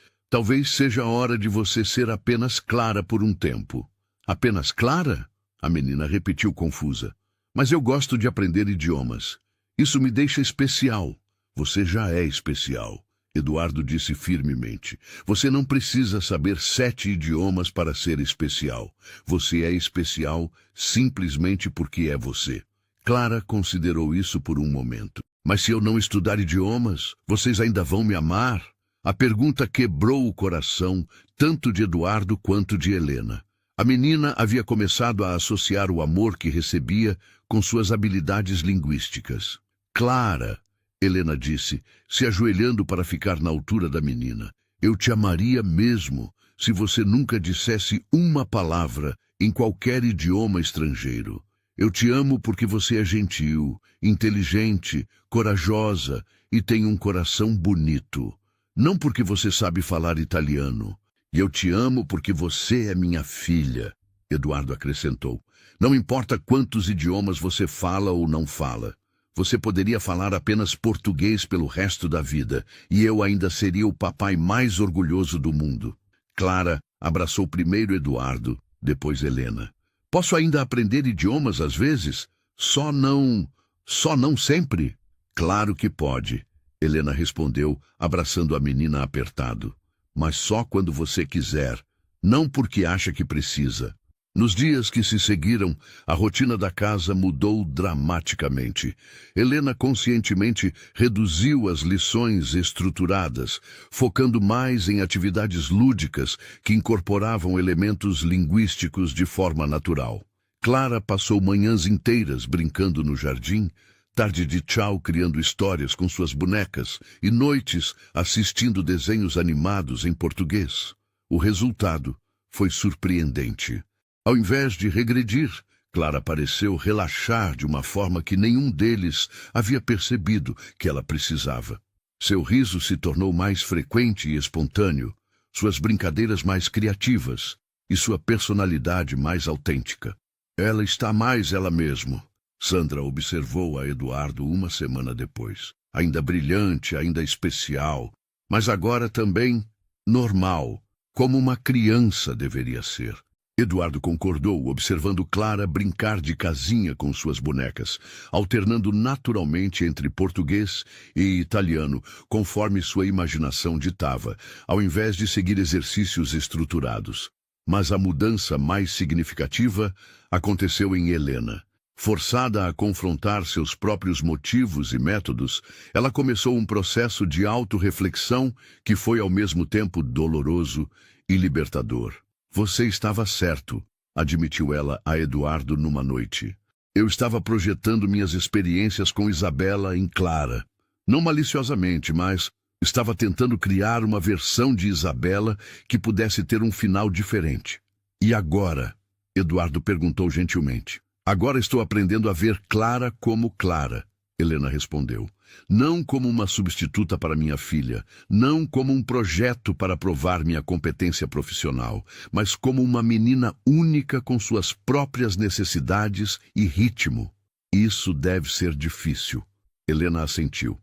A: seja a hora de você ser apenas Clara por um tempo. Apenas Clara? A menina repetiu confusa. Mas eu gosto de aprender idiomas. Isso me deixa especial. Você já é especial. Eduardo disse firmemente. Você não precisa saber 7 idiomas para ser especial. Você é especial simplesmente porque é você. Clara considerou isso por um momento. Mas se eu não estudar idiomas, vocês ainda vão me amar? A pergunta quebrou o coração, tanto de Eduardo quanto de Helena. A menina havia começado a associar o amor que recebia com suas habilidades linguísticas. Clara, Helena disse, se ajoelhando para ficar na altura da menina. Eu te amaria mesmo se você nunca dissesse uma palavra em qualquer idioma estrangeiro. Eu te amo porque você é gentil, inteligente, corajosa e tem um coração bonito. Não porque você sabe falar italiano. E eu te amo porque você é minha filha, Eduardo acrescentou. Não importa quantos idiomas você fala ou não fala. Você poderia falar apenas português pelo resto da vida, e eu ainda seria o papai mais orgulhoso do mundo. Clara abraçou primeiro Eduardo, depois Helena. Posso ainda aprender idiomas às vezes? Só não sempre? Claro que pode, Helena respondeu, abraçando a menina apertado. Mas só quando você quiser, não porque acha que precisa. Nos dias que se seguiram, a rotina da casa mudou dramaticamente. Helena conscientemente reduziu as lições estruturadas, focando mais em atividades lúdicas que incorporavam elementos linguísticos de forma natural. Clara passou manhãs inteiras brincando no jardim, tarde de tchau criando histórias com suas bonecas e noites assistindo desenhos animados em português. O resultado foi surpreendente. Ao invés de regredir, Clara pareceu relaxar de uma forma que nenhum deles havia percebido que ela precisava. Seu riso se tornou mais frequente e espontâneo, suas brincadeiras mais criativas e sua personalidade mais autêntica. Ela está mais ela mesma, Sandra observou a Eduardo uma semana depois. Ainda brilhante, ainda especial, mas agora também normal, como uma criança deveria ser. Eduardo concordou, observando Clara brincar de casinha com suas bonecas, alternando naturalmente entre português e italiano, conforme sua imaginação ditava, ao invés de seguir exercícios estruturados. Mas a mudança mais significativa aconteceu em Helena. Forçada a confrontar seus próprios motivos e métodos, ela começou um processo de autorreflexão que foi ao mesmo tempo doloroso e libertador. Você estava certo, admitiu ela a Eduardo numa noite. Eu estava projetando minhas experiências com Isabela em Clara. Não maliciosamente, mas estava tentando criar uma versão de Isabela que pudesse ter um final diferente. E agora? Eduardo perguntou gentilmente. Agora estou aprendendo a ver Clara como Clara, Helena respondeu. Não como uma substituta para minha filha, não como um projeto para provar minha competência profissional, mas como uma menina única com suas próprias necessidades e ritmo. Isso deve ser difícil. Helena assentiu.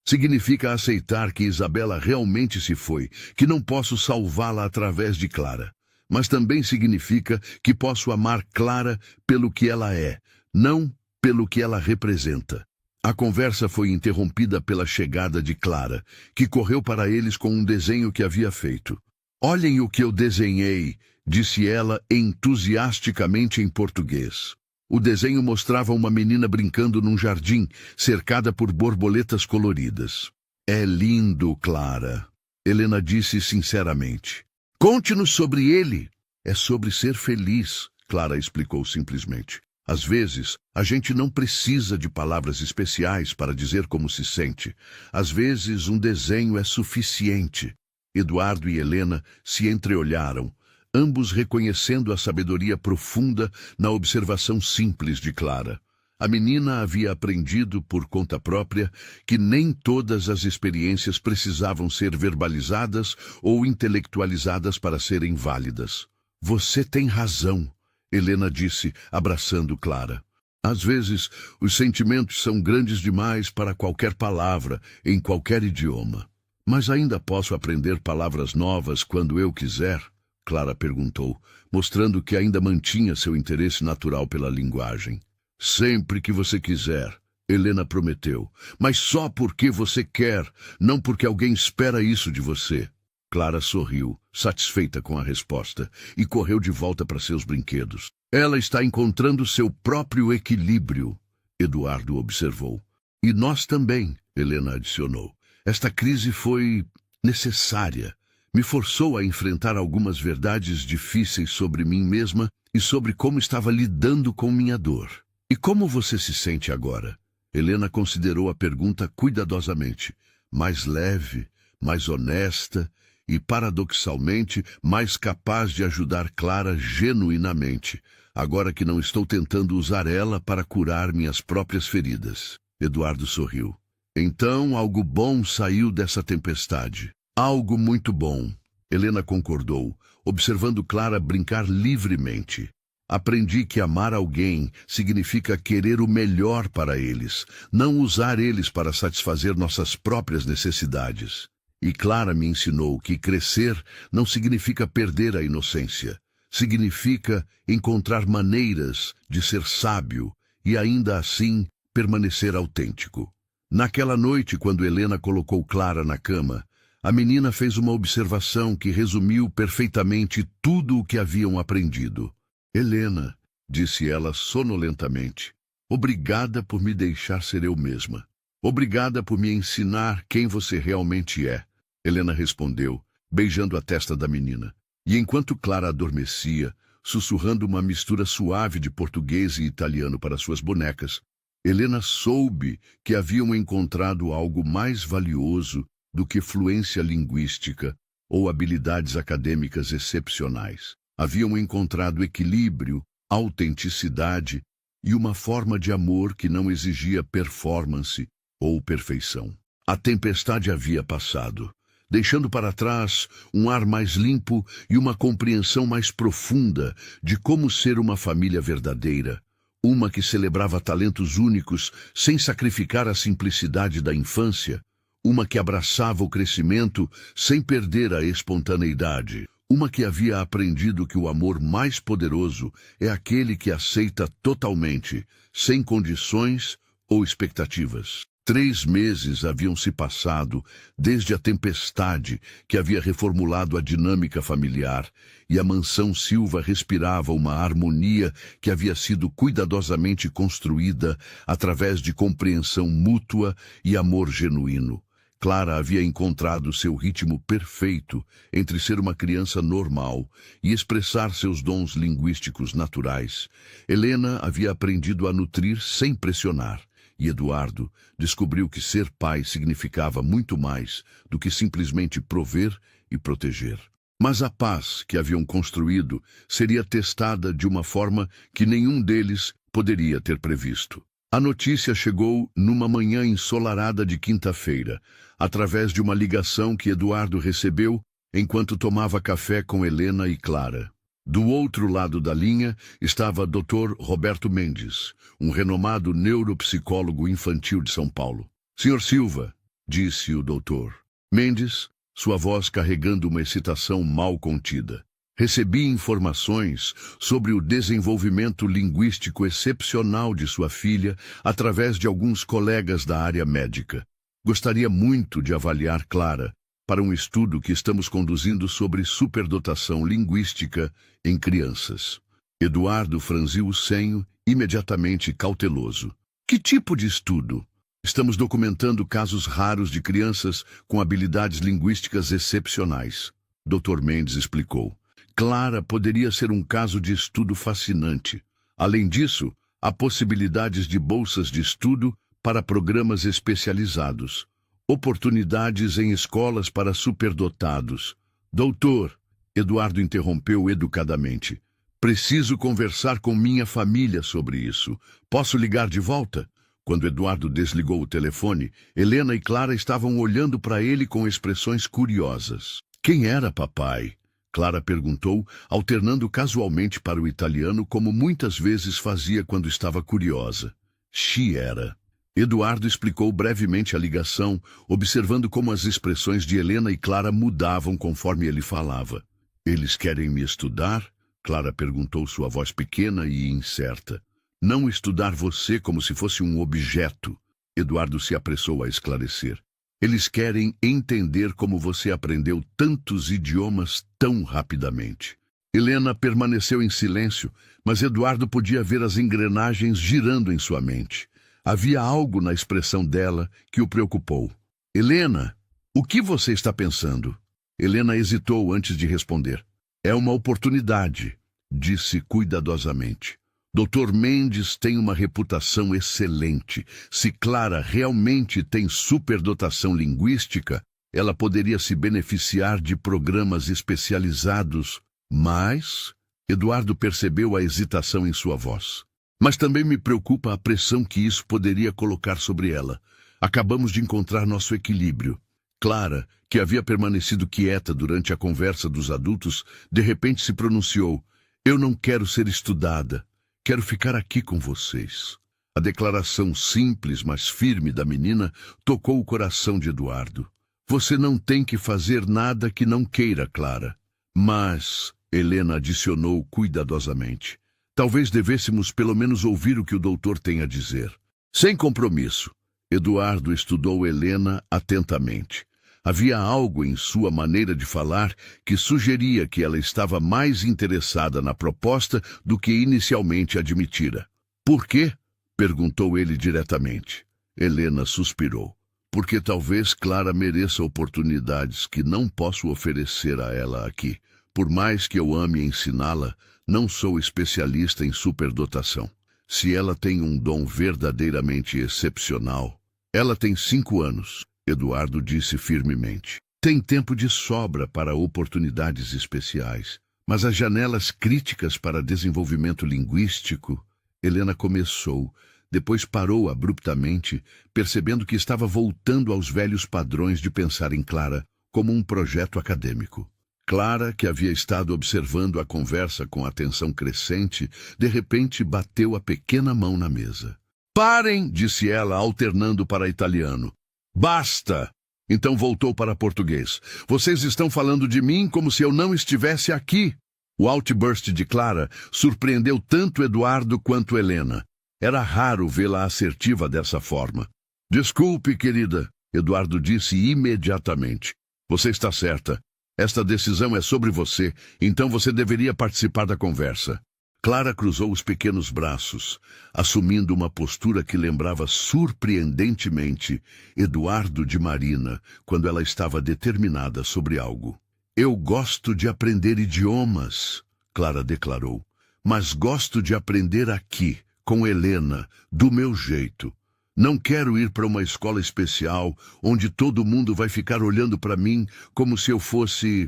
A: Significa aceitar que Isabela realmente se foi, que não posso salvá-la através de Clara. Mas também significa que posso amar Clara pelo que ela é, não pelo que ela representa. A conversa foi interrompida pela chegada de Clara, que correu para eles com um desenho que havia feito. Olhem o que eu desenhei, disse ela entusiasticamente em português. O desenho mostrava uma menina brincando num jardim, cercada por borboletas coloridas. É lindo, Clara, Helena disse sinceramente. Conte-nos sobre ele. É sobre ser feliz, Clara explicou simplesmente. Às vezes, a gente não precisa de palavras especiais para dizer como se sente. Às vezes, um desenho é suficiente. Eduardo e Helena se entreolharam, ambos reconhecendo a sabedoria profunda na observação simples de Clara. A menina havia aprendido por conta própria que nem todas as experiências precisavam ser verbalizadas ou intelectualizadas para serem válidas. Você tem razão, Helena disse, abraçando Clara. Às vezes, os sentimentos são grandes demais para qualquer palavra, em qualquer idioma. Mas ainda posso aprender palavras novas quando eu quiser? Clara perguntou, mostrando que ainda mantinha seu interesse natural pela linguagem. Sempre que você quiser, Helena prometeu, mas só porque você quer, não porque alguém espera isso de você. Clara sorriu, satisfeita com a resposta, e correu de volta para seus brinquedos. Ela está encontrando seu próprio equilíbrio, Eduardo observou. E nós também, Helena adicionou. Esta crise foi necessária. Me forçou a enfrentar algumas verdades difíceis sobre mim mesma e sobre como estava lidando com minha dor. E como você se sente agora? Helena considerou a pergunta cuidadosamente, mais leve, mais honesta e, paradoxalmente, mais capaz de ajudar Clara genuinamente, agora que não estou tentando usar ela para curar minhas próprias feridas. Eduardo sorriu. Então algo bom saiu dessa tempestade. Algo muito bom. Helena concordou, observando Clara brincar livremente. Aprendi que amar alguém significa querer o melhor para eles, não usar eles para satisfazer nossas próprias necessidades. E Clara me ensinou que crescer não significa perder a inocência. Significa encontrar maneiras de ser sábio e ainda assim permanecer autêntico. Naquela noite, quando Helena colocou Clara na cama, a menina fez uma observação que resumiu perfeitamente tudo o que haviam aprendido. Helena, disse ela sonolentamente, obrigada por me deixar ser eu mesma. Obrigada por me ensinar quem você realmente é. Helena respondeu, beijando a testa da menina. E enquanto Clara adormecia, sussurrando uma mistura suave de português e italiano para suas bonecas, Helena soube que haviam encontrado algo mais valioso do que fluência linguística ou habilidades acadêmicas excepcionais. Haviam encontrado equilíbrio, autenticidade e uma forma de amor que não exigia performance ou perfeição. A tempestade havia passado, deixando para trás um ar mais limpo e uma compreensão mais profunda de como ser uma família verdadeira, uma que celebrava talentos únicos sem sacrificar a simplicidade da infância, uma que abraçava o crescimento sem perder a espontaneidade, uma que havia aprendido que o amor mais poderoso é aquele que aceita totalmente, sem condições ou expectativas. 3 meses haviam se passado desde a tempestade que havia reformulado a dinâmica familiar, e a mansão Silva respirava uma harmonia que havia sido cuidadosamente construída através de compreensão mútua e amor genuíno. Clara havia encontrado seu ritmo perfeito entre ser uma criança normal e expressar seus dons linguísticos naturais. Helena havia aprendido a nutrir sem pressionar. E Eduardo descobriu que ser pai significava muito mais do que simplesmente prover e proteger. Mas a paz que haviam construído seria testada de uma forma que nenhum deles poderia ter previsto. A notícia chegou numa manhã ensolarada de quinta-feira, através de uma ligação que Eduardo recebeu enquanto tomava café com Helena e Clara. Do outro lado da linha estava Dr. Roberto Mendes, um renomado neuropsicólogo infantil de São Paulo. Senhor Silva, disse o doutor Mendes, sua voz carregando uma excitação mal contida. Recebi informações sobre o desenvolvimento linguístico excepcional de sua filha através de alguns colegas da área médica. Gostaria muito de avaliar Clara para um estudo que estamos conduzindo sobre superdotação linguística em crianças. Eduardo franziu o senho, imediatamente cauteloso. Que tipo de estudo? Estamos documentando casos raros de crianças com habilidades linguísticas excepcionais. Dr. Mendes explicou. Clara poderia ser um caso de estudo fascinante. Além disso, há possibilidades de bolsas de estudo para programas especializados. Oportunidades em escolas para superdotados. Doutor, Eduardo interrompeu educadamente. Preciso conversar com minha família sobre isso. Posso ligar de volta? Quando Eduardo desligou o telefone, Helena e Clara estavam olhando para ele com expressões curiosas. Quem era papai? Clara perguntou, alternando casualmente para o italiano como muitas vezes fazia quando estava curiosa. Xi era. Eduardo explicou brevemente a ligação, observando como as expressões de Helena e Clara mudavam conforme ele falava. Eles querem me estudar? Clara perguntou, sua voz pequena e incerta. Não estudar você como se fosse um objeto. Eduardo se apressou a esclarecer. Eles querem entender como você aprendeu tantos idiomas tão rapidamente. Helena permaneceu em silêncio, mas Eduardo podia ver as engrenagens girando em sua mente. Havia algo na expressão dela que o preocupou. Helena, o que você está pensando? Helena hesitou antes de responder. É uma oportunidade, disse cuidadosamente. Dr. Mendes tem uma reputação excelente. Se Clara realmente tem superdotação linguística, ela poderia se beneficiar de programas especializados. Mas Eduardo percebeu a hesitação em sua voz. Mas também me preocupa a pressão que isso poderia colocar sobre ela. Acabamos de encontrar nosso equilíbrio. Clara, que havia permanecido quieta durante a conversa dos adultos, de repente se pronunciou: "Eu não quero ser estudada. Quero ficar aqui com vocês." A declaração simples, mas firme da menina tocou o coração de Eduardo. "Você não tem que fazer nada que não queira, Clara." "Mas," Helena adicionou cuidadosamente, "talvez devêssemos pelo menos ouvir o que o doutor tem a dizer." Sem compromisso, Eduardo estudou Helena atentamente. Havia algo em sua maneira de falar que sugeria que ela estava mais interessada na proposta do que inicialmente admitira. "Por quê?" perguntou ele diretamente. Helena suspirou. "Porque talvez Clara mereça oportunidades que não posso oferecer a ela aqui. Por mais que eu ame ensiná-la, não sou especialista em superdotação. Se ela tem um dom verdadeiramente excepcional..." "Ela tem 5 anos. Eduardo disse firmemente. "Tem tempo de sobra para oportunidades especiais, mas as janelas críticas para desenvolvimento linguístico..." Helena começou, depois parou abruptamente, percebendo que estava voltando aos velhos padrões de pensar em Clara como um projeto acadêmico. Clara, que havia estado observando a conversa com atenção crescente, de repente bateu a pequena mão na mesa. "Parem!" disse ela, alternando para italiano. "Basta!" Então voltou para português. "Vocês estão falando de mim como se eu não estivesse aqui." O outburst de Clara surpreendeu tanto Eduardo quanto Helena. Era raro vê-la assertiva dessa forma. "Desculpe, querida," Eduardo disse imediatamente. "Você está certa. Esta decisão é sobre você, então você deveria participar da conversa." Clara cruzou os pequenos braços, assumindo uma postura que lembrava surpreendentemente Eduardo de Marina, quando ela estava determinada sobre algo. "Eu gosto de aprender idiomas," Clara declarou, "mas gosto de aprender aqui, com Helena, do meu jeito. Não quero ir para uma escola especial, onde todo mundo vai ficar olhando para mim como se eu fosse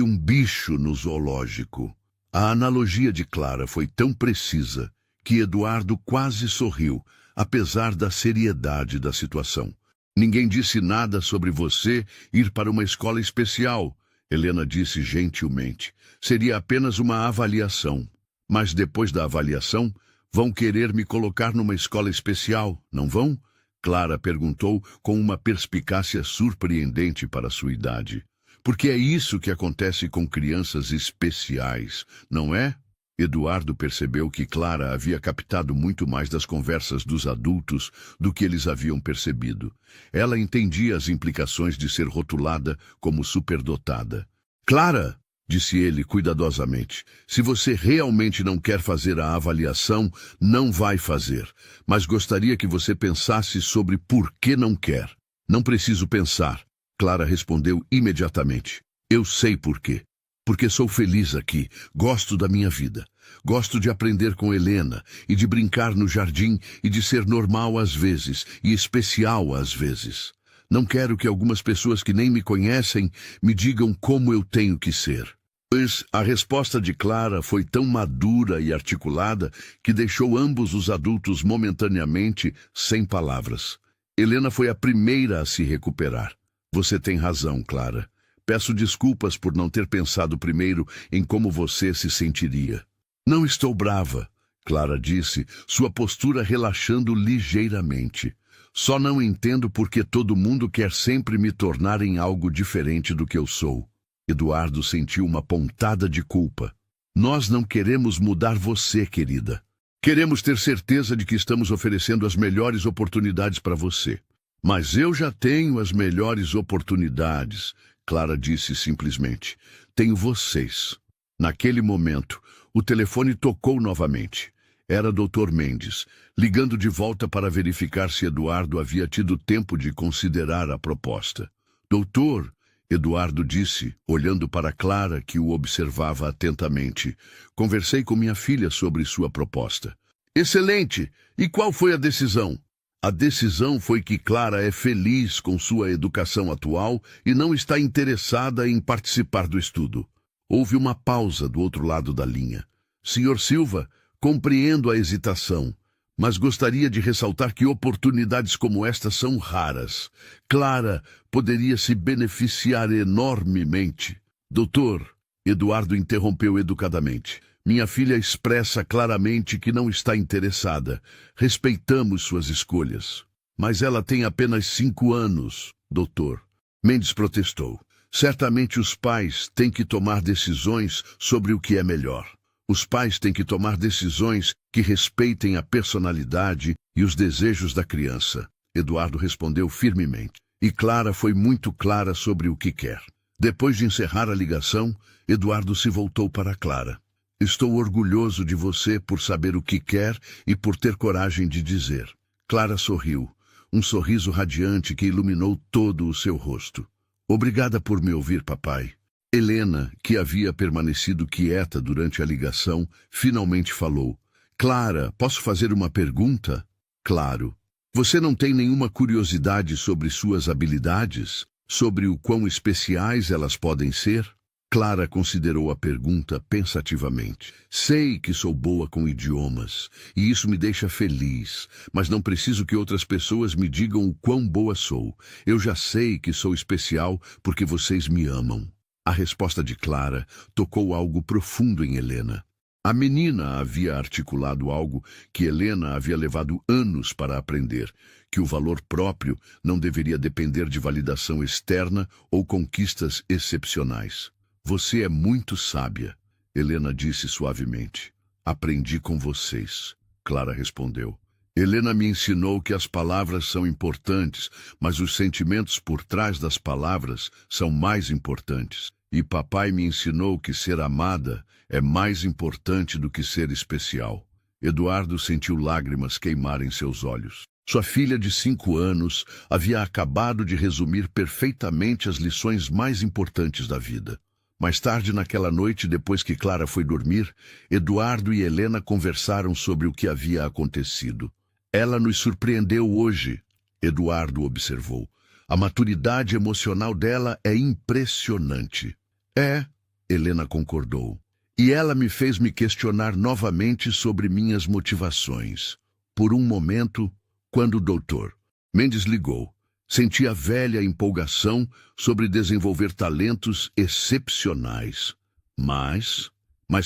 A: um bicho no zoológico." A analogia de Clara foi tão precisa que Eduardo quase sorriu, apesar da seriedade da situação. "Ninguém disse nada sobre você ir para uma escola especial," Helena disse gentilmente. "Seria apenas uma avaliação. Mas depois da avaliação, vão querer me colocar numa escola especial, não vão?" Clara perguntou com uma perspicácia surpreendente para sua idade. "Porque é isso que acontece com crianças especiais, não é?" Eduardo percebeu que Clara havia captado muito mais das conversas dos adultos do que eles haviam percebido. Ela entendia as implicações de ser rotulada como superdotada. "Clara," disse ele cuidadosamente, "se você realmente não quer fazer a avaliação, não vai fazer. Mas gostaria que você pensasse sobre por que não quer." "Não preciso pensar," Clara respondeu imediatamente. "Eu sei por quê. Porque sou feliz aqui, gosto da minha vida. Gosto de aprender com Helena e de brincar no jardim e de ser normal às vezes e especial às vezes. Não quero que algumas pessoas que nem me conhecem me digam como eu tenho que ser." Pois a resposta de Clara foi tão madura e articulada que deixou ambos os adultos momentaneamente sem palavras. Helena foi a primeira a se recuperar. "Você tem razão, Clara. Peço desculpas por não ter pensado primeiro em como você se sentiria." "Não estou brava," Clara disse, sua postura relaxando ligeiramente. "Só não entendo por que todo mundo quer sempre me tornar em algo diferente do que eu sou." Eduardo sentiu uma pontada de culpa. "Nós não queremos mudar você, querida. Queremos ter certeza de que estamos oferecendo as melhores oportunidades para você." "Mas eu já tenho as melhores oportunidades," Clara disse simplesmente. "Tenho vocês." Naquele momento, o telefone tocou novamente. Era Dr. Mendes, ligando de volta para verificar se Eduardo havia tido tempo de considerar a proposta. "Doutor, Eduardo disse, olhando para Clara, que o observava atentamente. Conversei com minha filha sobre sua proposta. Excelente! E qual foi a decisão? A decisão foi que Clara é feliz com sua educação atual e não está interessada em participar do estudo. Houve uma pausa do outro lado da linha. Senhor Silva, compreendo a hesitação, mas gostaria de ressaltar que oportunidades como esta são raras. Clara poderia se beneficiar enormemente. Doutor, Eduardo interrompeu educadamente. Minha filha expressa claramente que não está interessada. Respeitamos suas escolhas. Mas ela tem apenas 5 anos, doutor. Mendes protestou. Certamente os pais têm que tomar decisões sobre o que é melhor. Os pais têm que tomar decisões que respeitem a personalidade e os desejos da criança. Eduardo respondeu firmemente. E Clara foi muito clara sobre o que quer. Depois de encerrar a ligação, Eduardo se voltou para Clara. Estou orgulhoso de você por saber o que quer e por ter coragem de dizer. Clara sorriu, um sorriso radiante que iluminou todo o seu rosto. Obrigada por me ouvir, papai. Helena, que havia permanecido quieta durante a ligação, finalmente falou. Clara, posso fazer uma pergunta? Claro. Você não tem nenhuma curiosidade sobre suas habilidades? Sobre o quão especiais elas podem ser? Clara considerou a pergunta pensativamente. Sei que sou boa com idiomas, e isso me deixa feliz, mas não preciso que outras pessoas me digam o quão boa sou. Eu já sei que sou especial porque vocês me amam. A resposta de Clara tocou algo profundo em Helena. A menina havia articulado algo que Helena havia levado anos para aprender, que o valor próprio não deveria depender de validação externa ou conquistas excepcionais. Você é muito sábia, Helena disse suavemente. Aprendi com vocês, Clara respondeu. Helena me ensinou que as palavras são importantes, mas os sentimentos por trás das palavras são mais importantes. E papai me ensinou que ser amada é mais importante do que ser especial. Eduardo sentiu lágrimas queimar em seus olhos. Sua filha de 5 anos havia acabado de resumir perfeitamente as lições mais importantes da vida. Mais tarde naquela noite, depois que Clara foi dormir, Eduardo e Helena conversaram sobre o que havia acontecido. Ela nos surpreendeu hoje, Eduardo observou. A maturidade emocional dela é impressionante. É, Helena concordou. E ela me fez me questionar novamente sobre minhas motivações. Por um momento, quando o doutor Mendes ligou, senti a velha empolgação sobre desenvolver talentos excepcionais. Mas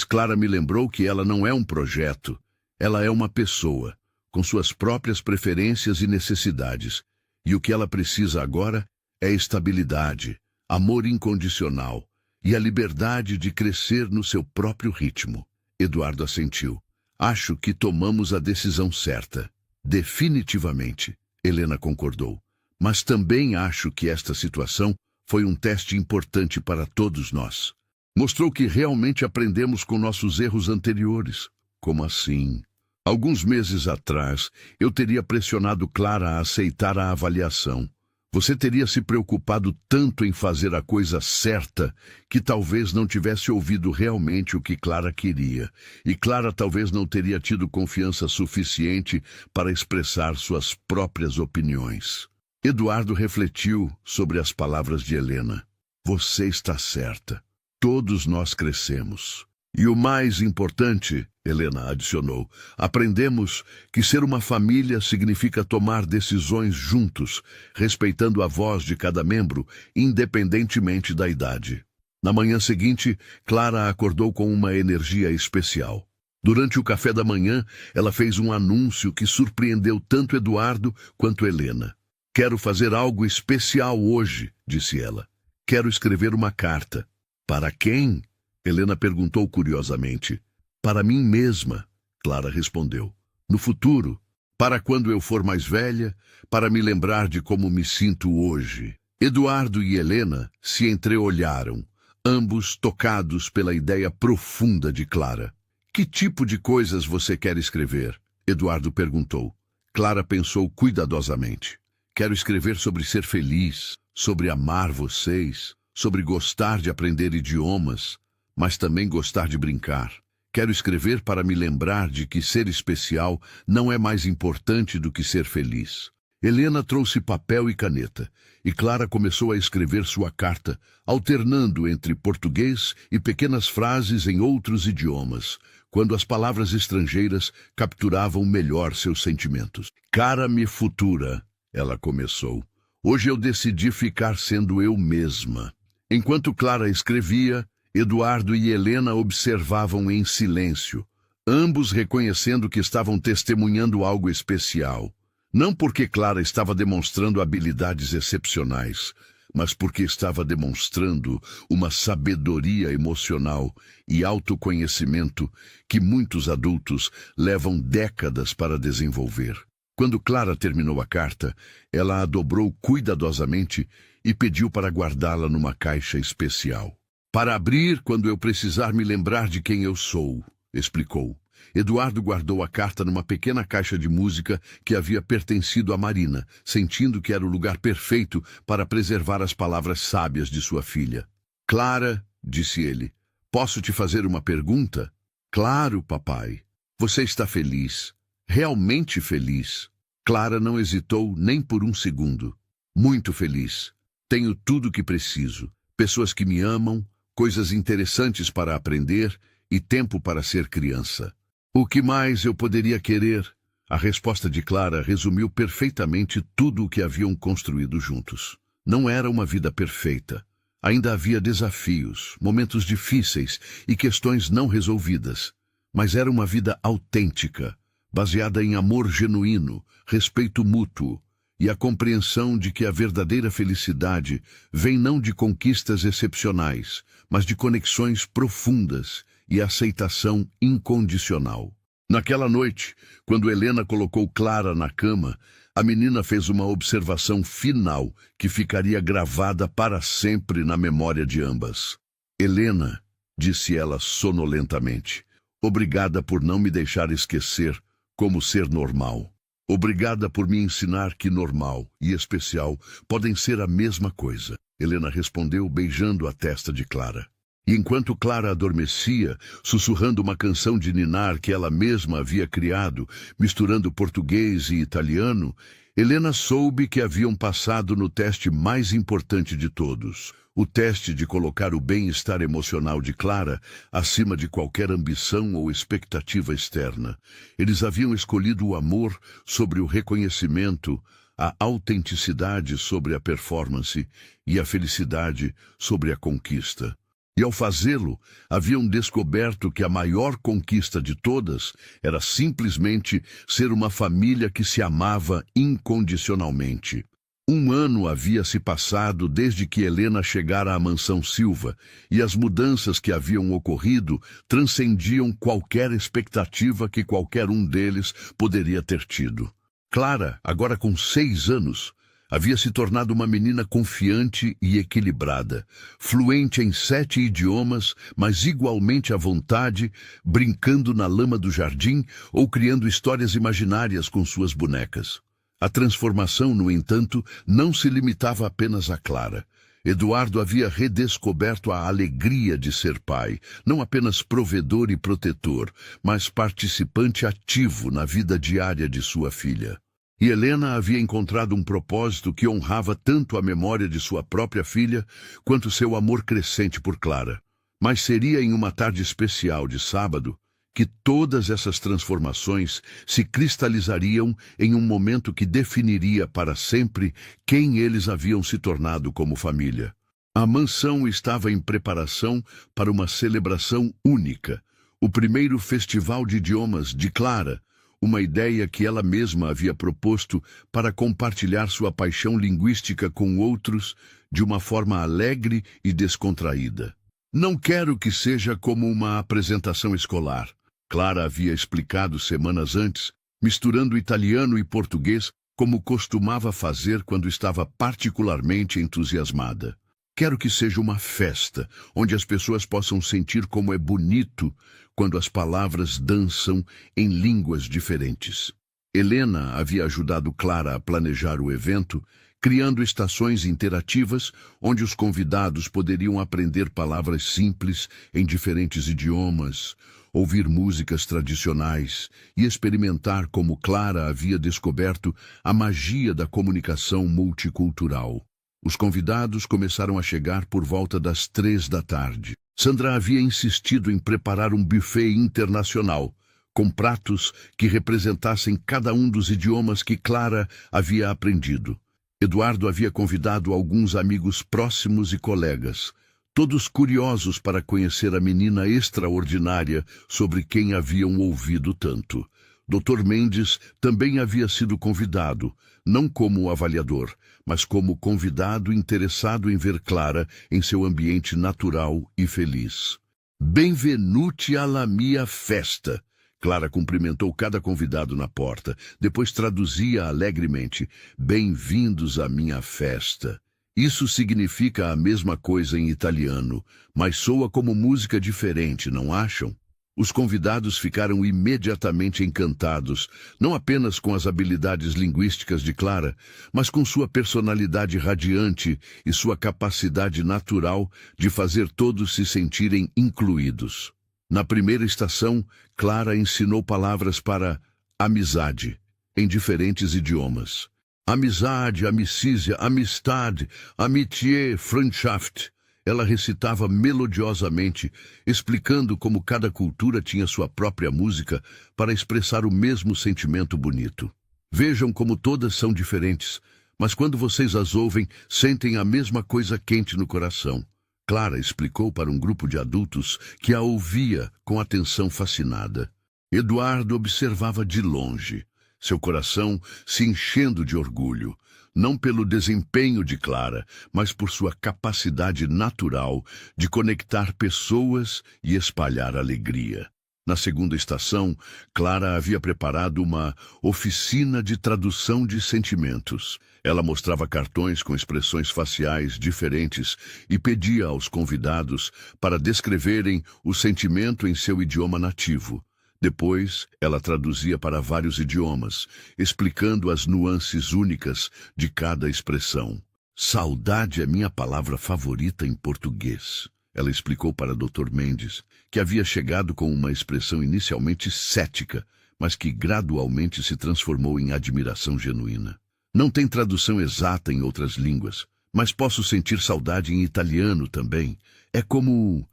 A: Clara me lembrou que ela não é um projeto, ela é uma pessoa, com suas próprias preferências e necessidades. E o que ela precisa agora é estabilidade, amor incondicional e a liberdade de crescer no seu próprio ritmo. Eduardo assentiu. Acho que tomamos a decisão certa. Definitivamente, Helena concordou. Mas também acho que esta situação foi um teste importante para todos nós. Mostrou que realmente aprendemos com nossos erros anteriores. Como assim? Alguns meses atrás, eu teria pressionado Clara a aceitar a avaliação. Você teria se preocupado tanto em fazer a coisa certa que talvez não tivesse ouvido realmente o que Clara queria. E Clara talvez não teria tido confiança suficiente para expressar suas próprias opiniões. Eduardo refletiu sobre as palavras de Helena. Você está certa. Todos nós crescemos. E o mais importante, Helena adicionou, aprendemos que ser uma família significa tomar decisões juntos, respeitando a voz de cada membro, independentemente da idade. Na manhã seguinte, Clara acordou com uma energia especial. Durante o café da manhã, ela fez um anúncio que surpreendeu tanto Eduardo quanto Helena. Quero fazer algo especial hoje, disse ela. Quero escrever uma carta. Para quem? Helena perguntou curiosamente. Para mim mesma, Clara respondeu. No futuro, para quando eu for mais velha, para me lembrar de como me sinto hoje. Eduardo e Helena se entreolharam, ambos tocados pela ideia profunda de Clara. Que tipo de coisas você quer escrever? Eduardo perguntou. Clara pensou cuidadosamente. Quero escrever sobre ser feliz, sobre amar vocês, sobre gostar de aprender idiomas, mas também gostar de brincar. Quero escrever para me lembrar de que ser especial não é mais importante do que ser feliz. Helena trouxe papel e caneta, e Clara começou a escrever sua carta, alternando entre português e pequenas frases em outros idiomas, quando as palavras estrangeiras capturavam melhor seus sentimentos. Cara-me futura, ela começou. Hoje eu decidi ficar sendo eu mesma. Enquanto Clara escrevia, Eduardo e Helena observavam em silêncio, ambos reconhecendo que estavam testemunhando algo especial. Não porque Clara estava demonstrando habilidades excepcionais, mas porque estava demonstrando uma sabedoria emocional e autoconhecimento que muitos adultos levam décadas para desenvolver. Quando Clara terminou a carta, ela a dobrou cuidadosamente e pediu para guardá-la numa caixa especial. Para abrir quando eu precisar me lembrar de quem eu sou, explicou. Eduardo guardou a carta numa pequena caixa de música que havia pertencido a Marina, sentindo que era o lugar perfeito para preservar as palavras sábias de sua filha. Clara, disse ele, posso te fazer uma pergunta? Claro, papai. Você está feliz? Realmente feliz? Clara não hesitou nem por um segundo. Muito feliz. Tenho tudo o que preciso. Pessoas que me amam, coisas interessantes para aprender e tempo para ser criança. O que mais eu poderia querer? A resposta de Clara resumiu perfeitamente tudo o que haviam construído juntos. Não era uma vida perfeita. Ainda havia desafios, momentos difíceis e questões não resolvidas. Mas era uma vida autêntica, baseada em amor genuíno, respeito mútuo e a compreensão de que a verdadeira felicidade vem não de conquistas excepcionais, mas de conexões profundas e aceitação incondicional. Naquela noite, quando Helena colocou Clara na cama, a menina fez uma observação final que ficaria gravada para sempre na memória de ambas. Helena, disse ela sonolentamente, obrigada por não me deixar esquecer como ser normal. Obrigada por me ensinar que normal e especial podem ser a mesma coisa. Helena respondeu beijando a testa de Clara. E enquanto Clara adormecia, sussurrando uma canção de ninar que ela mesma havia criado, misturando português e italiano, Helena soube que haviam passado no teste mais importante de todos, o teste de colocar o bem-estar emocional de Clara acima de qualquer ambição ou expectativa externa. Eles haviam escolhido o amor sobre o reconhecimento, a autenticidade sobre a performance e a felicidade sobre a conquista. E ao fazê-lo, haviam descoberto que a maior conquista de todas era simplesmente ser uma família que se amava incondicionalmente. 1 ano havia se passado desde que Helena chegara à mansão Silva, e as mudanças que haviam ocorrido transcendiam qualquer expectativa que qualquer um deles poderia ter tido. Clara, agora com 6 anos, havia se tornado uma menina confiante e equilibrada, fluente em 7 idiomas, mas igualmente à vontade, brincando na lama do jardim ou criando histórias imaginárias com suas bonecas. A transformação, no entanto, não se limitava apenas a Clara. Eduardo havia redescoberto a alegria de ser pai, não apenas provedor e protetor, mas participante ativo na vida diária de sua filha. E Helena havia encontrado um propósito que honrava tanto a memória de sua própria filha, quanto seu amor crescente por Clara. Mas seria em uma tarde especial de sábado que todas essas transformações se cristalizariam em um momento que definiria para sempre quem eles haviam se tornado como família. A mansão estava em preparação para uma celebração única, o primeiro festival de idiomas de Clara, uma ideia que ela mesma havia proposto para compartilhar sua paixão linguística com outros de uma forma alegre e descontraída. Não quero que seja como uma apresentação escolar, Clara havia explicado semanas antes, misturando italiano e português como costumava fazer quando estava particularmente entusiasmada. Quero que seja uma festa, onde as pessoas possam sentir como é bonito quando as palavras dançam em línguas diferentes. Helena havia ajudado Clara a planejar o evento, criando estações interativas onde os convidados poderiam aprender palavras simples em diferentes idiomas, ouvir músicas tradicionais e experimentar como Clara havia descoberto a magia da comunicação multicultural. Os convidados começaram a chegar por volta das 3 da tarde. Sandra havia insistido em preparar um buffet internacional, com pratos que representassem cada um dos idiomas que Clara havia aprendido. Eduardo havia convidado alguns amigos próximos e colegas, todos curiosos para conhecer a menina extraordinária sobre quem haviam ouvido tanto. Dr. Mendes também havia sido convidado, não como avaliador, mas como convidado interessado em ver Clara em seu ambiente natural e feliz. Benvenuti alla mia festa. Clara cumprimentou cada convidado na porta, depois traduzia alegremente: bem-vindos à minha festa. Isso significa a mesma coisa em italiano, mas soa como música diferente, não acham? Os convidados ficaram imediatamente encantados, não apenas com as habilidades linguísticas de Clara, mas com sua personalidade radiante e sua capacidade natural de fazer todos se sentirem incluídos. Na primeira estação, Clara ensinou palavras para amizade, em diferentes idiomas. Amizade, amicícia, amistade, amitié, Freundschaft. Ela recitava melodiosamente, explicando como cada cultura tinha sua própria música para expressar o mesmo sentimento bonito. Vejam como todas são diferentes, mas quando vocês as ouvem, sentem a mesma coisa quente no coração. Clara explicou para um grupo de adultos que a ouvia com atenção fascinada. Eduardo observava de longe, seu coração se enchendo de orgulho, não pelo desempenho de Clara, mas por sua capacidade natural de conectar pessoas e espalhar alegria. Na segunda estação, Clara havia preparado uma oficina de tradução de sentimentos. Ela mostrava cartões com expressões faciais diferentes e pedia aos convidados para descreverem o sentimento em seu idioma nativo. Depois, ela traduzia para vários idiomas, explicando as nuances únicas de cada expressão. Saudade é minha palavra favorita em português. Ela explicou para Dr. Mendes, que havia chegado com uma expressão inicialmente cética, mas que gradualmente se transformou em admiração genuína. Não tem tradução exata em outras línguas, mas posso sentir saudade em italiano também. É como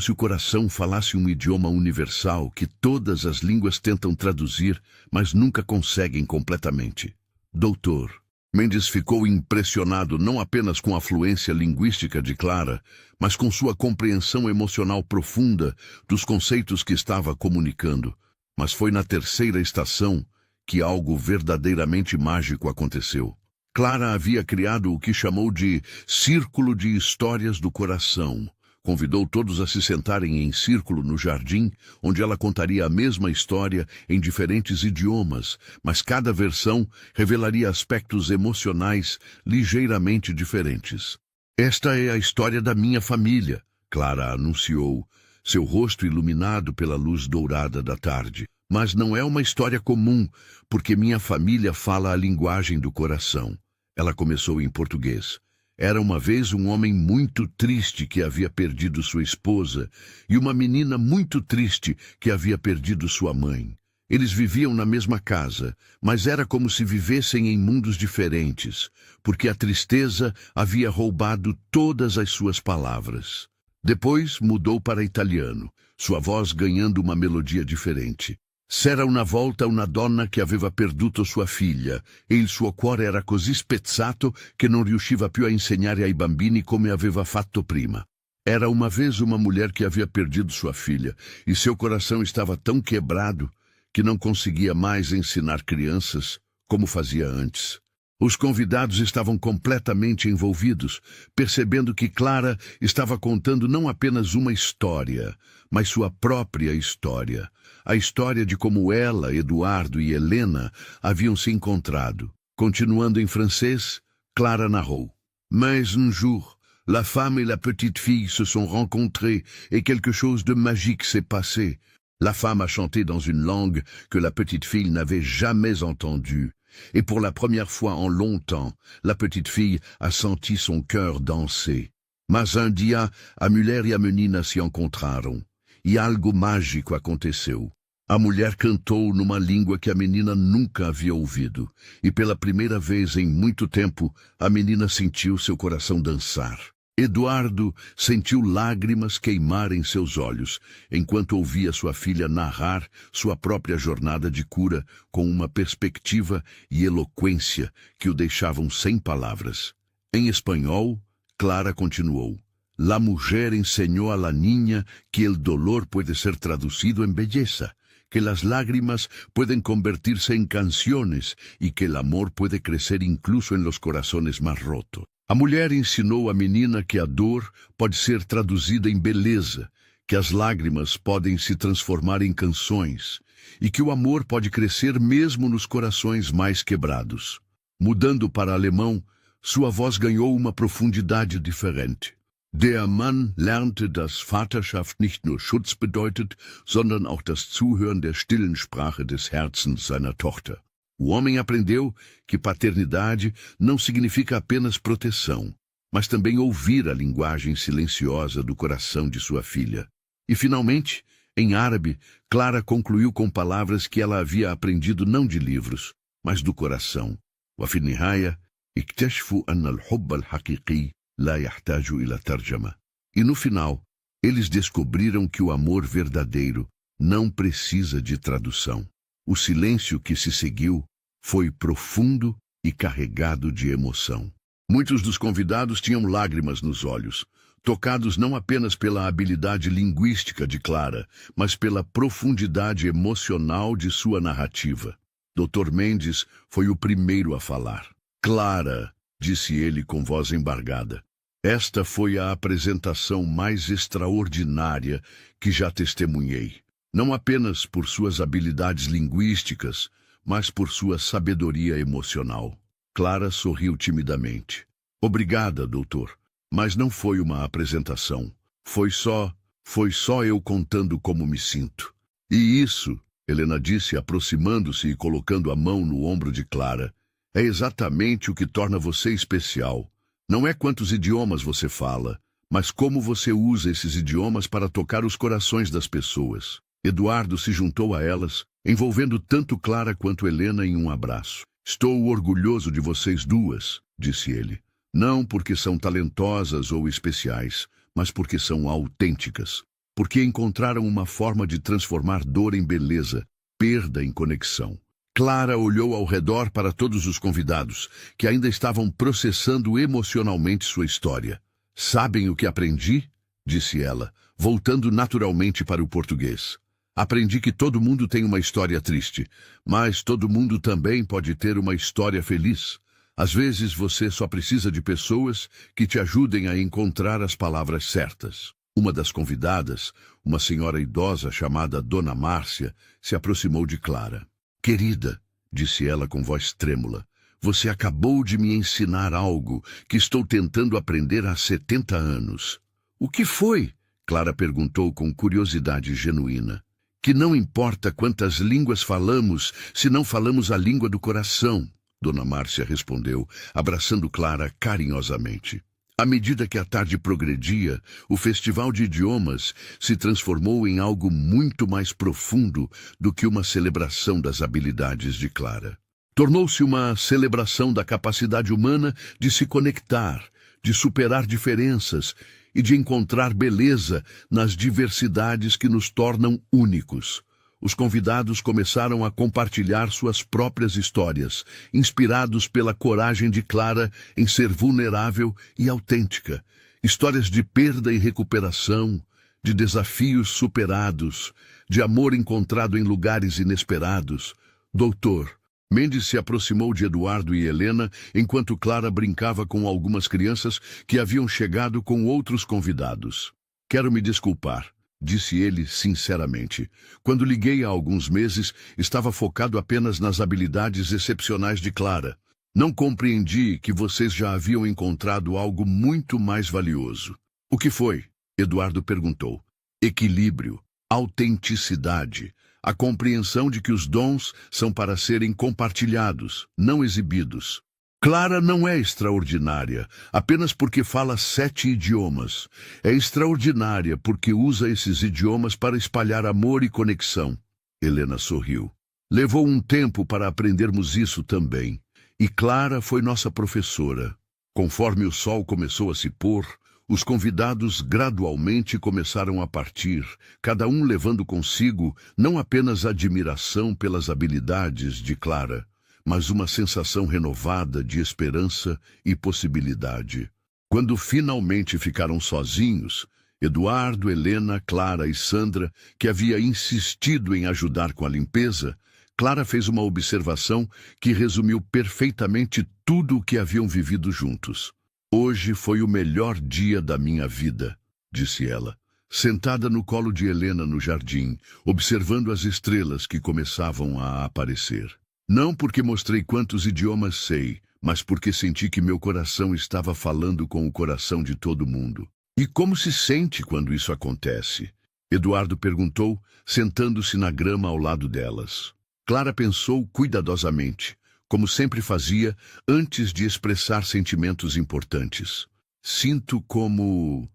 A: se o coração falasse um idioma universal que todas as línguas tentam traduzir, mas nunca conseguem completamente. Doutor Mendes ficou impressionado não apenas com a fluência linguística de Clara, mas com sua compreensão emocional profunda dos conceitos que estava comunicando. Mas foi na terceira estação que algo verdadeiramente mágico aconteceu. Clara havia criado o que chamou de Círculo de Histórias do Coração. Convidou todos a se sentarem em círculo no jardim, onde ela contaria a mesma história em diferentes idiomas, mas cada versão revelaria aspectos emocionais ligeiramente diferentes. Esta é a história da minha família, Clara anunciou, seu rosto iluminado pela luz dourada da tarde. Mas não é uma história comum, porque minha família fala a linguagem do coração. Ela começou em português. Era uma vez um homem muito triste que havia perdido sua esposa e uma menina muito triste que havia perdido sua mãe. Eles viviam na mesma casa, mas era como se vivessem em mundos diferentes, porque a tristeza havia roubado todas as suas palavras. Depois mudou para italiano, sua voz ganhando uma melodia diferente. C'era una volta una donna che aveva perduto sua figlia e il suo cuore era così spezzato che non riusciva più a insegnare ai bambini come aveva fatto prima. Era uma vez uma mulher que havia perdido sua filha e seu coração estava tão quebrado que não conseguia mais ensinar crianças como fazia antes. Os convidados estavam completamente envolvidos, percebendo que Clara estava contando não apenas uma história, mas sua própria história. A história de como ela, Eduardo e Helena haviam se encontrado. Continuando em francês, Clara narrou. Mais un jour, la femme et la petite fille se sont rencontrées et quelque chose de magique s'est passé. La femme a chanté dans une langue que la petite fille n'avait jamais entendue. Et pour la première fois en longtemps, la petite fille a senti son cœur danser. Mas um dia, a mulher e a menina se encontraram, e algo mágico aconteceu. A mulher cantou numa língua que a menina nunca havia ouvido, e pela primeira vez em muito tempo, a menina sentiu seu coração dançar. Eduardo sentiu lágrimas queimar em seus olhos, enquanto ouvia sua filha narrar sua própria jornada de cura com uma perspectiva e eloquência que o deixavam sem palavras. Em espanhol, Clara continuou. La mujer enseñó a la niña que el dolor puede ser traducido en belleza, que las lágrimas pueden convertirse en canciones y que el amor puede crecer incluso en los corazones más rotos. A mulher ensinou a menina que a dor pode ser traduzida em beleza, que as lágrimas podem se transformar em canções e que o amor pode crescer mesmo nos corações mais quebrados. Mudando para alemão, sua voz ganhou uma profundidade diferente. Der Mann lernte, dass Vaterschaft nicht nur Schutz bedeutet, sondern auch das Zuhören der stillen Sprache des Herzens seiner Tochter. O homem aprendeu que paternidade não significa apenas proteção, mas também ouvir a linguagem silenciosa do coração de sua filha. E, finalmente, em árabe, Clara concluiu com palavras que ela havia aprendido não de livros, mas do coração. وفي النهاية اكتشفوا أن الحب الحقيقي لا يحتاج إلى ترجمة. E no final, eles descobriram que o amor verdadeiro não precisa de tradução. O silêncio que se seguiu foi profundo e carregado de emoção. Muitos dos convidados tinham lágrimas nos olhos, tocados não apenas pela habilidade linguística de Clara, mas pela profundidade emocional de sua narrativa. Dr. Mendes foi o primeiro a falar. Clara, disse ele com voz embargada, esta foi a apresentação mais extraordinária que já testemunhei. Não apenas por suas habilidades linguísticas, mas por sua sabedoria emocional. Clara sorriu timidamente. Obrigada, doutor, mas não foi uma apresentação. Foi só eu contando como me sinto. E isso, Helena disse, aproximando-se e colocando a mão no ombro de Clara, é exatamente o que torna você especial. Não é quantos idiomas você fala, mas como você usa esses idiomas para tocar os corações das pessoas. Eduardo se juntou a elas, envolvendo tanto Clara quanto Helena em um abraço. Estou orgulhoso de vocês duas, disse ele. Não porque são talentosas ou especiais, mas porque são autênticas. Porque encontraram uma forma de transformar dor em beleza, perda em conexão. Clara olhou ao redor para todos os convidados, que ainda estavam processando emocionalmente sua história. Sabem o que aprendi? Disse ela, voltando naturalmente para o português. Aprendi que todo mundo tem uma história triste, mas todo mundo também pode ter uma história feliz. Às vezes você só precisa de pessoas que te ajudem a encontrar as palavras certas. Uma das convidadas, uma senhora idosa chamada Dona Márcia, se aproximou de Clara. Querida, disse ela com voz trêmula, você acabou de me ensinar algo que estou tentando aprender há 70 anos. O que foi? Clara perguntou com curiosidade genuína. Que não importa quantas línguas falamos, se não falamos a língua do coração, Dona Márcia respondeu, abraçando Clara carinhosamente. À medida que a tarde progredia, o Festival de Idiomas se transformou em algo muito mais profundo do que uma celebração das habilidades de Clara. Tornou-se uma celebração da capacidade humana de se conectar, de superar diferenças e de encontrar beleza nas diversidades que nos tornam únicos. Os convidados começaram a compartilhar suas próprias histórias, inspirados pela coragem de Clara em ser vulnerável e autêntica. Histórias de perda e recuperação, de desafios superados, de amor encontrado em lugares inesperados. Doutor, Mendes se aproximou de Eduardo e Helena enquanto Clara brincava com algumas crianças que haviam chegado com outros convidados. Quero me desculpar, disse ele sinceramente. Quando liguei há alguns meses, estava focado apenas nas habilidades excepcionais de Clara. Não compreendi que vocês já haviam encontrado algo muito mais valioso. O que foi? Eduardo perguntou. Equilíbrio, autenticidade, A compreensão de que os dons são para serem compartilhados, não exibidos. Clara não é extraordinária apenas porque fala 7 idiomas. É extraordinária porque usa esses idiomas para espalhar amor e conexão. Helena sorriu. Levou um tempo para aprendermos isso também. E Clara foi nossa professora. Conforme o sol começou a se pôr, os convidados gradualmente começaram a partir, cada um levando consigo não apenas admiração pelas habilidades de Clara, mas uma sensação renovada de esperança e possibilidade. Quando finalmente ficaram sozinhos, Eduardo, Helena, Clara e Sandra, que havia insistido em ajudar com a limpeza, Clara fez uma observação que resumiu perfeitamente tudo o que haviam vivido juntos. Hoje foi o melhor dia da minha vida, disse ela, sentada no colo de Helena no jardim, observando as estrelas que começavam a aparecer. Não porque mostrei quantos idiomas sei, mas porque senti que meu coração estava falando com o coração de todo mundo. E como se sente quando isso acontece? Eduardo perguntou, sentando-se na grama ao lado delas. Clara pensou cuidadosamente, como sempre fazia antes de expressar sentimentos importantes. Sinto como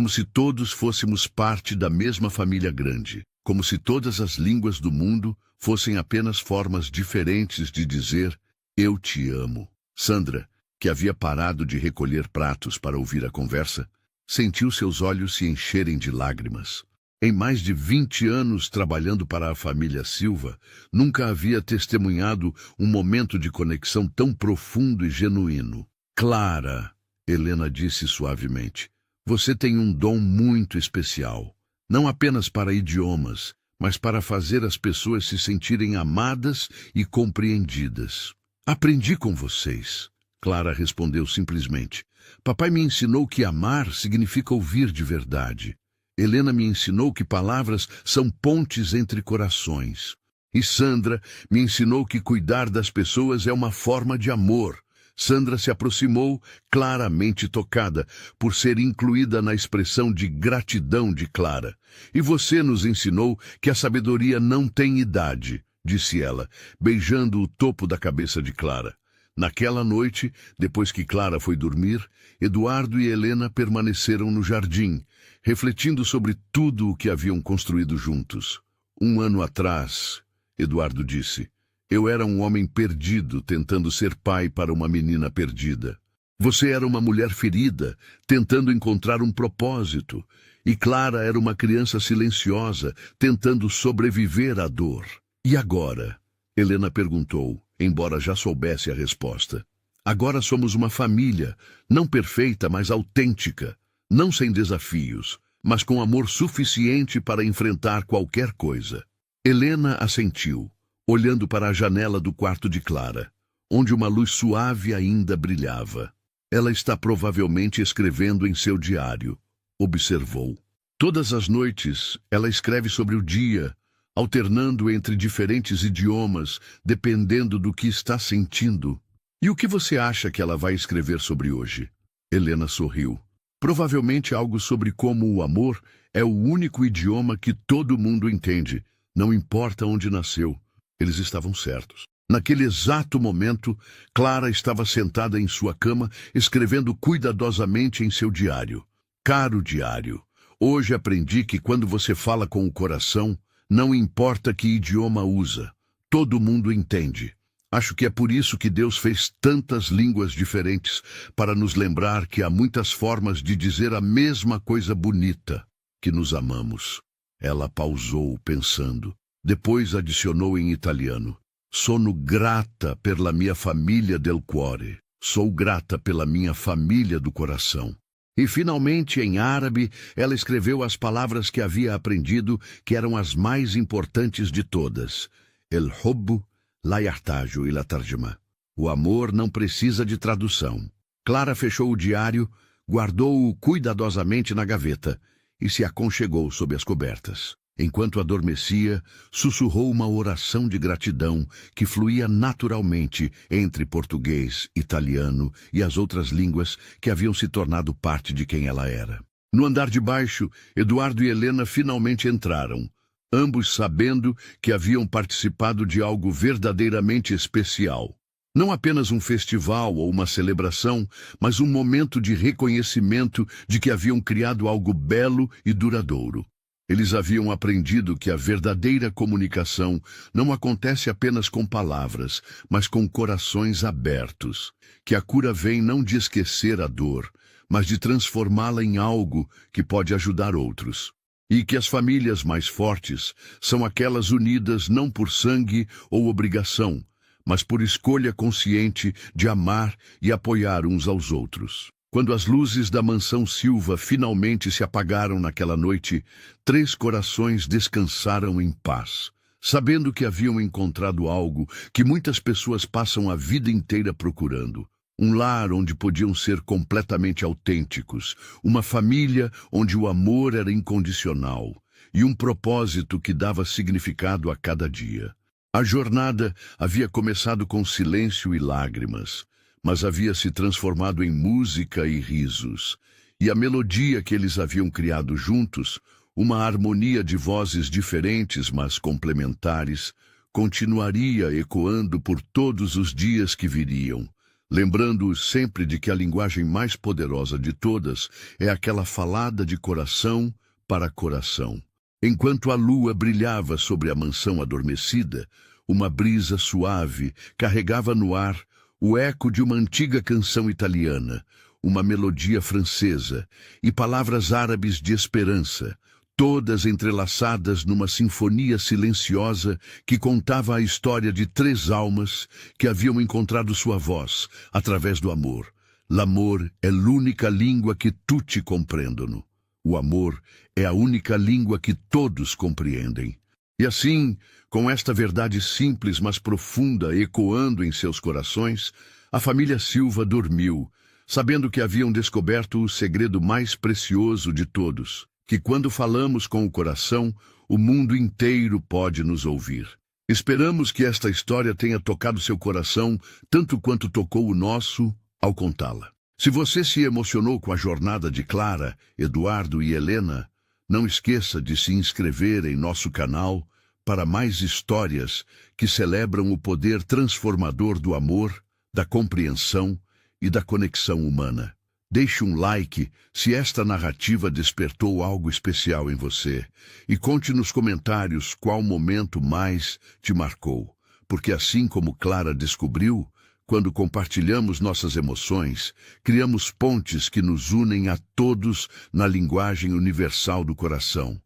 A: se todos fôssemos parte da mesma família grande, como se todas as línguas do mundo fossem apenas formas diferentes de dizer eu te amo. Sandra, que havia parado de recolher pratos para ouvir a conversa, sentiu seus olhos se encherem de lágrimas. Em mais de 20 anos trabalhando para a família Silva, nunca havia testemunhado um momento de conexão tão profundo e genuíno. Clara, Helena disse suavemente, você tem um dom muito especial, não apenas para idiomas, mas para fazer as pessoas se sentirem amadas e compreendidas. Aprendi com vocês, Clara respondeu simplesmente. Papai me ensinou que amar significa ouvir de verdade. Helena me ensinou que palavras são pontes entre corações. E Sandra me ensinou que cuidar das pessoas é uma forma de amor. Sandra se aproximou, claramente tocada, por ser incluída na expressão de gratidão de Clara. E você nos ensinou que a sabedoria não tem idade, disse ela, beijando o topo da cabeça de Clara. Naquela noite, depois que Clara foi dormir, Eduardo e Helena permaneceram no jardim, refletindo sobre tudo o que haviam construído juntos. 1 ano atrás, Eduardo disse, eu era um homem perdido tentando ser pai para uma menina perdida. Você era uma mulher ferida, tentando encontrar um propósito. E Clara era uma criança silenciosa, tentando sobreviver à dor. E agora? Helena perguntou, embora já soubesse a resposta. Agora somos uma família, não perfeita, mas autêntica. Não sem desafios, mas com amor suficiente para enfrentar qualquer coisa. Helena assentiu, olhando para a janela do quarto de Clara, onde uma luz suave ainda brilhava. Ela está provavelmente escrevendo em seu diário, observou. Todas as noites, ela escreve sobre o dia, alternando entre diferentes idiomas, dependendo do que está sentindo. E o que você acha que ela vai escrever sobre hoje? Helena sorriu. Provavelmente algo sobre como o amor é o único idioma que todo mundo entende, não importa onde nasceu. Eles estavam certos. Naquele exato momento, Clara estava sentada em sua cama, escrevendo cuidadosamente em seu diário. Caro diário, hoje aprendi que quando você fala com o coração, não importa que idioma usa, todo mundo entende. Acho que é por isso que Deus fez tantas línguas diferentes, para nos lembrar que há muitas formas de dizer a mesma coisa bonita, que nos amamos. Ela pausou, pensando. Depois adicionou em italiano. Sono grata pela mia famiglia del cuore. Sou grata pela minha família do coração. E finalmente, em árabe, ela escreveu as palavras que havia aprendido, que eram as mais importantes de todas. El hubbu la yahtaju ila tarjuma. O amor não precisa de tradução. Clara fechou o diário, guardou-o cuidadosamente na gaveta e se aconchegou sob as cobertas. Enquanto adormecia, sussurrou uma oração de gratidão que fluía naturalmente entre português, italiano e as outras línguas que haviam se tornado parte de quem ela era. No andar de baixo, Eduardo e Helena finalmente entraram. ambos sabendo que haviam participado de algo verdadeiramente especial. Não apenas um festival ou uma celebração, mas um momento de reconhecimento de que haviam criado algo belo e duradouro. Eles haviam aprendido que a verdadeira comunicação não acontece apenas com palavras, mas com corações abertos. Que a cura vem não de esquecer a dor, mas de transformá-la em algo que pode ajudar outros. E que as famílias mais fortes são aquelas unidas não por sangue ou obrigação, mas por escolha consciente de amar e apoiar uns aos outros. Quando as luzes da mansão Silva finalmente se apagaram naquela noite, 3 corações descansaram em paz, sabendo que haviam encontrado algo que muitas pessoas passam a vida inteira procurando. Um lar onde podiam ser completamente autênticos, uma família onde o amor era incondicional e um propósito que dava significado a cada dia. A jornada havia começado com silêncio e lágrimas, mas havia se transformado em música e risos. E a melodia que eles haviam criado juntos, uma harmonia de vozes diferentes, mas complementares, continuaria ecoando por todos os dias que viriam, lembrando-os sempre de que a linguagem mais poderosa de todas é aquela falada de coração para coração. Enquanto a lua brilhava sobre a mansão adormecida, uma brisa suave carregava no ar o eco de uma antiga canção italiana, uma melodia francesa e palavras árabes de esperança, todas entrelaçadas numa sinfonia silenciosa que contava a história de 3 almas que haviam encontrado sua voz através do amor. L'amor é l'unica língua que tutti comprendono. O amor é a única língua que todos compreendem. E assim, com esta verdade simples mas profunda ecoando em seus corações, a família Silva dormiu, sabendo que haviam descoberto o segredo mais precioso de todos, que quando falamos com o coração, o mundo inteiro pode nos ouvir. Esperamos que esta história tenha tocado seu coração tanto quanto tocou o nosso ao contá-la. Se você se emocionou com a jornada de Clara, Eduardo e Helena, não esqueça de se inscrever em nosso canal para mais histórias que celebram o poder transformador do amor, da compreensão e da conexão humana. Deixe um like se esta narrativa despertou algo especial em você e conte nos comentários qual momento mais te marcou, porque assim como Clara descobriu, quando compartilhamos nossas emoções, criamos pontes que nos unem a todos na linguagem universal do coração.